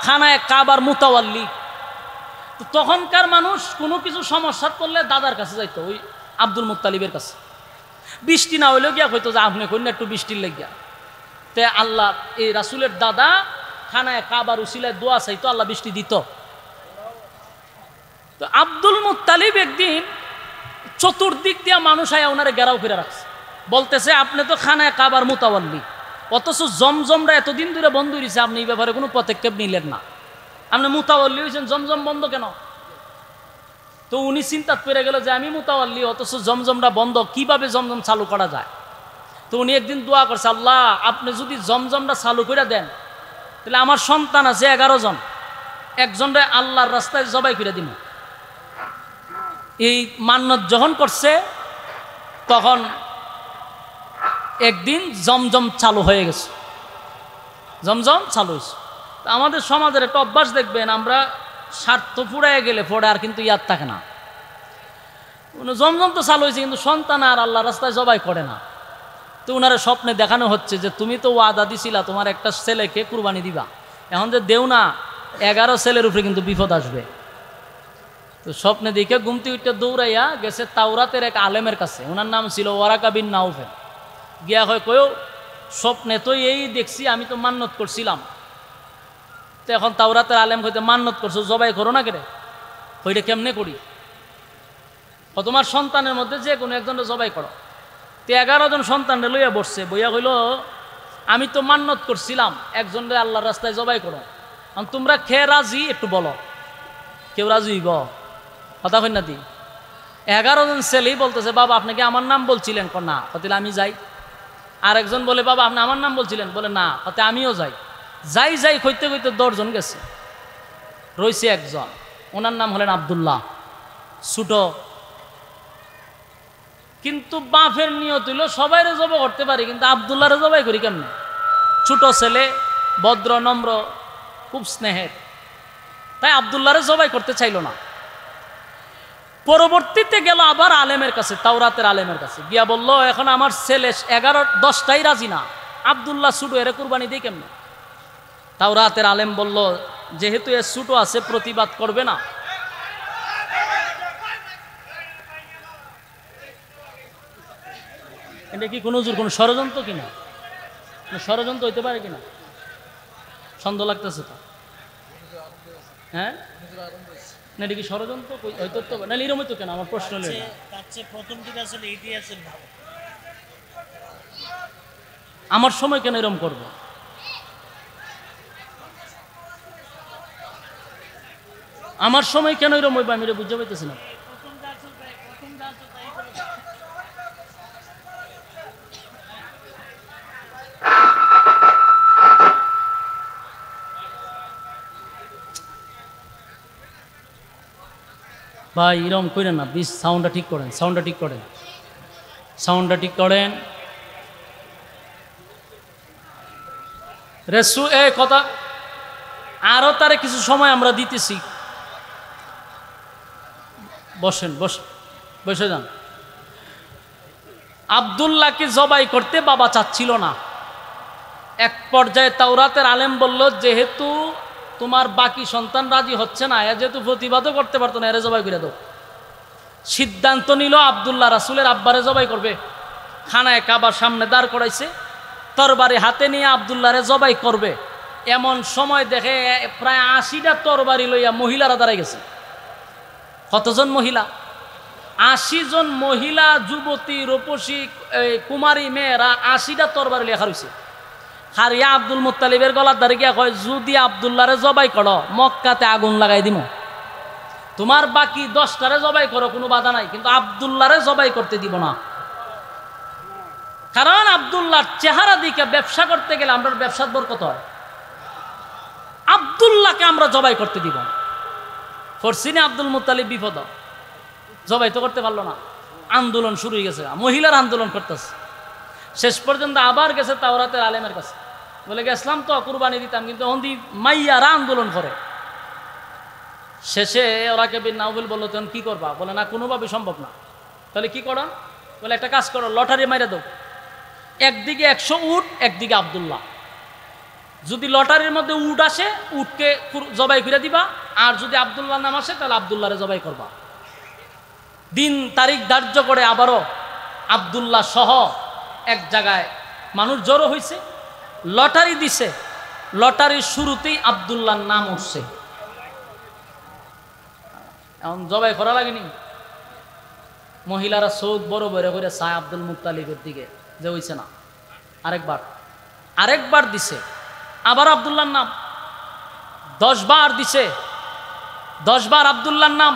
খানায় কাবার মুতাওয়াল্লি। তো তখনকার মানুষ কোনো কিছু সমস্যা করলে দাদার কাছে যাইতো, ওই আব্দুল মুত্তালিবের কাছে। বৃষ্টি না হইলেও গিয়া হইতো যে আপনি কন্যা একটু বৃষ্টির লেগিয়া। তে আল্লাহ এই রাসূলের দাদা খানায় কাবার উসিলায় দোয়া চাইতো, আল্লাহ বৃষ্টি দিত। তো আব্দুল মুত্তালিব একদিন চতুর্দিক দিয়া মানুষ আয়া ওনারে ঘেরাও করে রাখছে, বলতেছে আপনি তো খানায় কাবার মুতাওয়াল্লি, অথচ জমজমরা এতদিন ধরে বন্ধ হয়েছে, আপনি এই ব্যাপারে কোনো পদক্ষেপ নিলেন না, আপনি মুতাওয়াল্লি হয়েছেন, জমজম বন্ধ কেন? তো উনি চিন্তা করে গেল যে আমি মুতাওয়াল্লি অথচ জমজমরা বন্ধ, কিভাবে জমজম চালু করা যায়? তো উনি একদিন দোয়া করছে, আল্লাহ আপনি যদি জমজমটা চালু করে দেন তাহলে আমার সন্তান আছে 11 জন, একজনরে আল্লাহর রাস্তায় জবাই করে দিব। এই মান্নত যখন করছে তখন একদিন জমজম চালু হয়ে গেছে, জমজম চালু হয়েছে। আমাদের সমাজের একটা অভ্যাস দেখবেন, আমরা স্বার্থ ফুরাইয়া গেলে পরে আর কিন্তু ইয়াদ থাকে না। জমজম তো চালু হয়েছে কিন্তু সন্তান আর আল্লাহ রাস্তায় জবাই করে না। তো ওনারা স্বপ্নে দেখানো হচ্ছে যে তুমি তো ওয়াদা দিছিলা তোমার একটা ছেলেকে কুরবানি দিবা, এখন যে দেও না 11 ছেলের উপরে কিন্তু বিপদ আসবে। তো স্বপ্নে দেখে ঘুমতে উঠে দৌড়াইয়া গেছে তাওরাতের এক আলেমের কাছে, ওনার নাম ছিল ওয়ারাকা বিন নাউফেল। গিয়া হয় কয়েও স্বপ্নে তো এই দেখছি, আমি তো মান্নত করছিলাম, তো এখন তাওরাতের আলেম হইতে মান্নত করছো জবাই করো না কেরে, ওইটা কেমনে করি? তোমার সন্তানের মধ্যে যে কোনো একজনটা জবাই করো। তো 11 জন সন্তানরে লইয়া বসছে, বইয়া হইল আমি তো মান্নত করছিলাম একজনরে আল্লাহর রাস্তায় জবাই করো, তোমরা খেয়ে রাজি একটু বলো, কেউ রাজি হইব? কথা কই না দি? 11 জন ছেলেই বলতেছে বাবা আপনি কি আমার নাম বলছিলেন? না। তাহলে আমি যাই। আর একজন বলে বাবা আপনি আমার নাম বলছিলেন? বলে না। তাতে আমিও যাই। যাই যাই কইতে কইতে 10 জন গেছে, রয়েছে একজন, ওনার নাম হলেন আব্দুল্লাহ, ছোট। কিন্তু বাপের নিয়ত হইল সবাইরে জবাই করতে পারি, কিন্তু আব্দুল্লাহরে জবাই করি কেমনে? ছোট ছেলে, ভদ্র নম্র, খুব স্নেহের, তাই আব্দুল্লাহরে জবাই করতে চাইল না। পরবর্তীতে গেল আবার আলেমের কাছে, তাওরাতের আলেমের কাছে, গিয়া বলল এখন আমার ছেলে 11-10টাই রাজি না, আব্দুল্লাহ ছোট, এরে কুরবানি দিই কেমনে? তাওরাতের আলেম বলল যেহেতু এ ছোট আছে প্রতিবাদ করবে না। এটা কি কোনো ষড়যন্ত্র কিনা? ষড়যন্ত্র হইতে পারে কিনা সন্দেহ লাগতেছে তো। হ্যাঁ না, এটা কি ষড়যন্ত্র হইতো তো না? এরকম হইতো কেন? আমার প্রশ্ন হলো আমার সময় কেন এরকম করবো? আমার সময় কেন এরকম হইবে? আমি এটা বুঝতে পারতেছি না। ভাই এরকম করেন না, প্লিজ সাউন্ডটা ঠিক করেন, সাউন্ডটা ঠিক করেন, সাউন্ডটা ঠিক করেন। রেসু এ কথা আরো তারে কিছু সময় আমরা দিতেছি। বসেন, বসে যান। আব্দুল্লাহকে জবাই করতে বাবা চাচ্ছিল না। এক পর্যায়ে তাওরাতের আলেম বলল যেহেতু তোমার বাকি সন্তান রাজি হচ্ছে না, এ যেহেতু প্রতিবাদও করতে পারতো না, এরে জবাই করে দাও। সিদ্ধান্ত নিল আব্দুল্লাহ রাসূলের আব্বারে জবাই করবে। খানায় কাবার সামনে দাঁড় করাইছে, তরবারি হাতে নিয়ে আব্দুল্লাহরে জবাই করবে। এমন সময় দেখে প্রায় 80টা তরবারি লইয়া মহিলারা দাঁড়াই গেছে। কতজন মহিলা? 80 জন মহিলা, যুবতী, রূপসী, কুমারী মেয়েরা 80টা তরবারি লেখা রয়েছে। হারিয়া আব্দুল মুত্তালিবের গলার ধারে গিয়া কয় যদি আব্দুল্লাহরে জবাই করো মক্কাতে আগুন লাগাই দিব। তোমার বাকি 10টারে জবাই করো, কোনো বাধা নাই, কিন্তু আব্দুল্লাহরে জবাই করতে দিব না। কারণ আব্দুল্লাহর চেহারা দিকে ব্যবসা করতে গেলে আমরা ব্যবসার বরকত হয়। আব্দুল্লাহকে আমরা জবাই করতে দিব না। ফরসিনে আব্দুল মুত্তালিব বিপদ, জবাই তো করতে পারলো না। আন্দোলন শুরু হয়ে গেছে, মহিলার আন্দোলন করতেছে। শেষ পর্যন্ত আবার গেছে তাওরাতের আলেমের কাছে, বলে গেছিলাম তো কুরবানি দিতাম, কিন্তু হন্দি মাইয়ারা আন্দোলন করে। শেষে ওরাকে বিন নাউফেল বললো তখন কি করবা? বলে না কোনোভাবে সম্ভব না। তাহলে কি করো? বলে একটা কাজ করো, লটারি মাইরা দাও, একদিকে 100 উট, একদিকে আব্দুল্লাহ। যদি লটারির মধ্যে উট আসে উটকে জবাই করে দিবা, আর যদি আব্দুল্লাহ নাম আসে তাহলে আব্দুল্লাহরে জবাই করবা। দিন তারিখ ধার্য করে আবারও আব্দুল্লাহ সহ এক জায়গায় মানুষ জড়ো হয়েছে। লটারি দিছে, লটারির শুরুতেই আব্দুল্লাহর নাম উঠছে। এখন জবাই করা লাগেনি, মহিলারা চোখ বড় বড় করে চায় আব্দুল মুত্তালিবের দিকে, যে হইছে না। আরেকবার দিছে, আবার আব্দুল্লাহর নাম। 10 বার দিছে, 10 বার আব্দুল্লাহর নাম।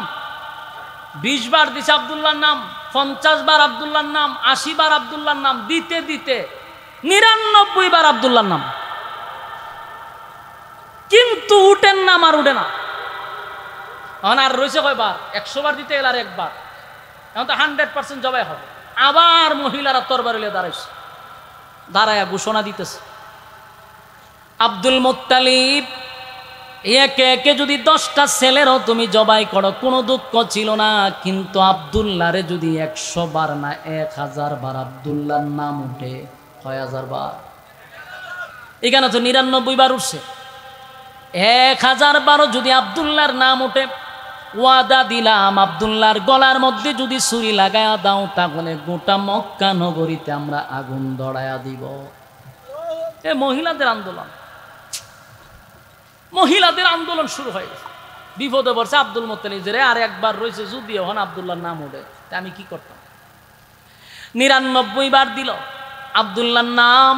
20 বার দিছে আব্দুল্লাহর নাম, 50 বার আব্দুল্লাহর নাম, 80 বার আব্দুল্লাহর নাম। দিতে দিতে 99 বার আব্দুল্লাহর নাম, কিন্তু উঠেন নাম আর উঠে না। এখন আর রয়েছে কয়বার? 100 বার দিতে গেলে আর একবার। এখন তো 100% জবাই হবে। আবার মহিলারা তরবারি নিয়ে দাঁড়াইছে, দাঁড়ায়া ঘোষণা দিতেছে, আব্দুল মুত্তালিব একে একে যদি 10টা ছেলেরও তুমি জবাই করো কোনো দুঃখ ছিল না, কিন্তু আব্দুল্লাহরে যদি 100 বার না 1000 বার আব্দুল্লাহর নাম উঠে, 6000 বার। এখানে তো 99 বার উঠছে। 1000 বারও যদি আব্দুল্লাহর নাম উঠে, ওয়াদা দিলাম আব্দুল্লাহর গলার মধ্যে যদি ছুরি লাগায়া দাও, তাহলে গোটা মক্কা নগরীতে আমরা আগুন ধরায়া দিব। এ মহিলাদের আন্দোলন, মহিলাদের আন্দোলন শুরু হয়ে গেছে। বিপদে পড়ছে আব্দুল মুত্তালিব, যে আর একবার রয়েছে, যদি এখন আব্দুল্লাহর নাম ওঠে তা আমি কি করতাম। 99 বার দিল আব্দুল্লাহর নাম।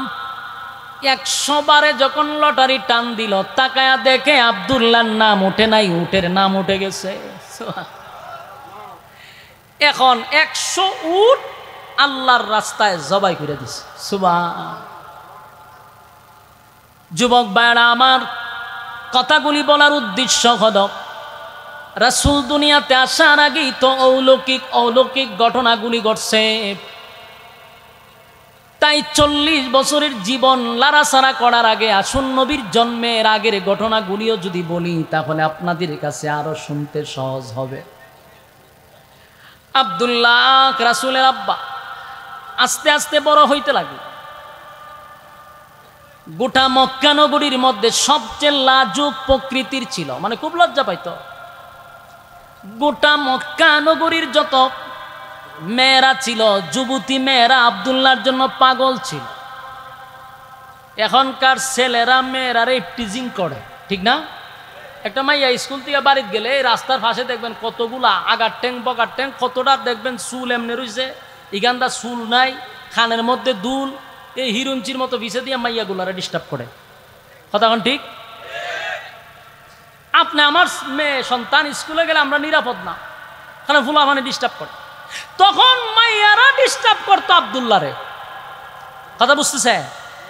100 বারে যখন লটারি টান দিল, তাকায়া দেখে আব্দুল্লাহর নাম উঠে নাই, উটের নাম উঠে গেছে। এখন 100 উট আল্লাহর রাস্তায় জবাই করে দিছে। সুবহান। যুবক ভাইরা আমার, কথাগুলি বলার উদ্দেশ্য হল, রাসূল দুনিয়াতে আসার আগেই তো অলৌকিক ঘটনাগুলি ঘটছে। তাই 40 বছরের জীবন লাড়াছাড়া করার আগে আসুন নবীর জন্মের আগের ঘটনাগুলিও যদি বলি, তাহলে আপনাদের কাছে আরো শুনতে সহজ হবে। আব্দুল্লাহ রাসূলের আব্বা আস্তে আস্তে বড় হইতে লাগলো। গোটা মক্কা নগরীর মধ্যে সবচেয়ে লাজুক প্রকৃতির ছিল, মানে খুব লজ্জা পাইতো। গোটা মক্কা নগরীর যত মেয়েরা ছিল, যুবতী মেয়েরা আব্দুল্লাহর জন্য পাগল ছিল। এখনকার ছেলেরা মেয়েরা টিজিং করে, ঠিক না? একটা মাইয়া স্কুল থেকে বাড়িতে গেলে রাস্তার পাশে দেখবেন কতগুলা আগার ট্যাং বগার ট্যাং, কতটা দেখবেন চুল এমনি রয়েছে, ইগানদা চুল নাই, খানের মধ্যে দুল, এই হিরুঞ্চির মতো ভিসে দিয়ে মাইয়াগুলারা ডিস্টার্ব করে। কথা কোন ঠিক? আপনি আমার মেয়ে সন্তান স্কুলে গেলে আমরা নিরাপদ না, কারণ ফুলা মানে ডিস্টার্ব করে। তখন মাইয়ারা ডিস্টার্ব করতো আব্দুল্লাহরে। কথা বুঝতেছে?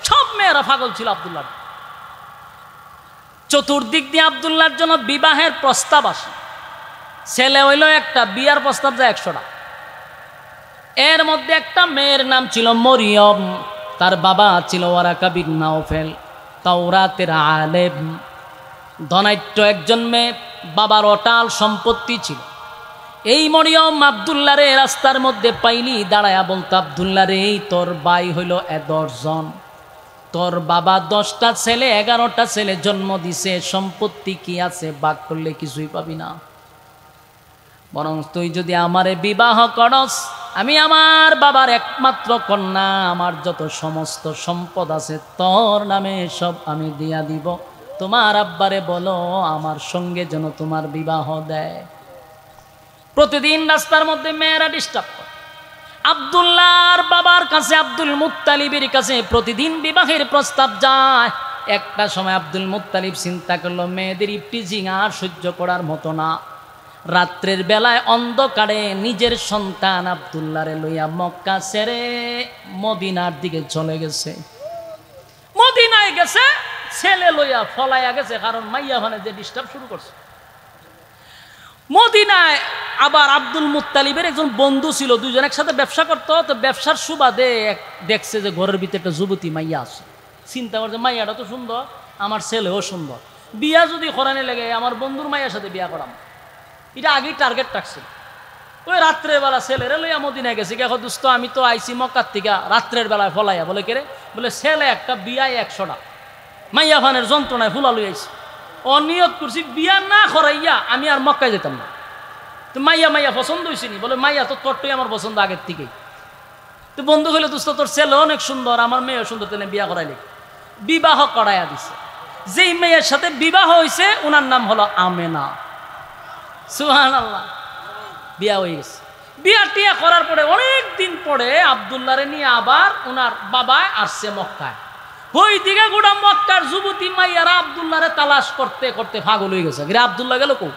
সব মেয়েরা পাগল ছিল আব্দুল্লাহ। চতুর্দিক দিয়ে আব্দুল্লাহর জন্য বিবাহের প্রস্তাব আসে। ছেলে হইল একটা, বিয়ার প্রস্তাব যায় 100টা। এর মধ্যে একটা মেয়ের নাম ছিল মরিয়ম, তার বাবা ছিল ওয়ারাকা বিন নাওফেল, তাওরাতের আলেম, ধনাঢ্য একজন মেয়ে, বাবার অটাল সম্পত্তি ছিল। এই মরিয়ম আব্দুল্লাহ রে রাস্তার মধ্যে পাইলি দাঁড়ায়া বলতো, আব্দুল্লাহ রে তোর ভাই হইল 10 জন, তোর বাবা 10টা ছেলে 11টা ছেলে জন্ম দিছে, সম্পত্তি কি আছে, ভাগ করলে কিছুই পাবি না। বরং তুই যদি আমারে বিবাহ করস, আমি আমার বাবার একমাত্র কন্যা, আমার যত সমস্ত সম্পদ আছে তোর নামে সব আমি দিয়া দিব। তোমার আব্বারে বলো আমার সঙ্গে যেন তোমার বিবাহ দেয়। প্রতিদিন রাস্তার মধ্যে মেয়েরা ডিস্টার্ব করে। আব্দুল্লাহর বাবার কাছে, আব্দুল মুত্তালিবের কাছে প্রতিদিন বিবাহের প্রস্তাব যায়। একটা সময় আব্দুল মুত্তালিব চিন্তা করলো, মেয়েদের ইফটিজিং আর সহ্য করার মতো না। রাত্রের বেলায় অন্ধকারে নিজের সন্তান আব্দুল্লাহরে লইয়া মক্কা ছেড়ে মদিনার দিকে চলে গেছে। মদিনায় গেছে, ছেলে লইয়া ফলাইয়া গেছে, কারণ মাইয়া ভানে যে ডিস্টার্ব শুরু করছে। মদিনায় আবার আব্দুল মুত্তালিবের একজন বন্ধু ছিল, দুইজন একসাথে ব্যবসা করতো। তো ব্যবসার সুবাদে দেখছে যে ঘরের ভিতরে একটা যুবতী মাইয়া আছে। চিন্তা করছে মাইয়াটা তো সুন্দর, আমার ছেলেও সুন্দর, বিয়া যদি করানে লাগে আমার বন্ধুর মাইয়ার সাথে বিয়া করাম। এটা আগেই টার্গেট রাখছিল। ওই রাত্রের বেলা ছেলেরে লইয়া মদিনায় গেছে। দেখো দোস্ত, আমি তো আইসি মক্কার থেকে রাত্রের বেলায় ফলাইয়া। বলে কেরে? বলে ছেলে একটা, বিয়ায় 100টা, মাইয়া ফানের যন্ত্রণায় ফুলা লই আইছি। অনিয়ত করছি বিয়া না করাইয়া আমি আর মক্কায় যেতাম না। তো মাইয়া পছন্দ হয়েছে নি? বলে মাইয়া তো তোরটাই আমার পছন্দ আগের থেকেই। তো বন্ধু হইলে দোস্ত তোর ছেলে অনেক সুন্দর, আমার মেয়েও সুন্দর, তেনে বিয়া করাইলে। বিবাহ করাইয়া দিছে। যেই মেয়ের সাথে বিবাহ হয়েছে ওনার নাম হলো আমেনা। সুবহানাল্লাহ। বিয়া হয়ে গেছে। বিয়া টিয়া করার পরে অনেক দিন পরে আব্দুল্লাহরে নিয়ে আবার ওনার বাবা আসছে মক্কায়। ওই দিকে গোটা মক্কার যুবতী মাইয়ারা আব্দুল্লাহরে তালাশ করতে করতে পাগল হয়ে গেছে। আব্দুল্লাহ গেল কো?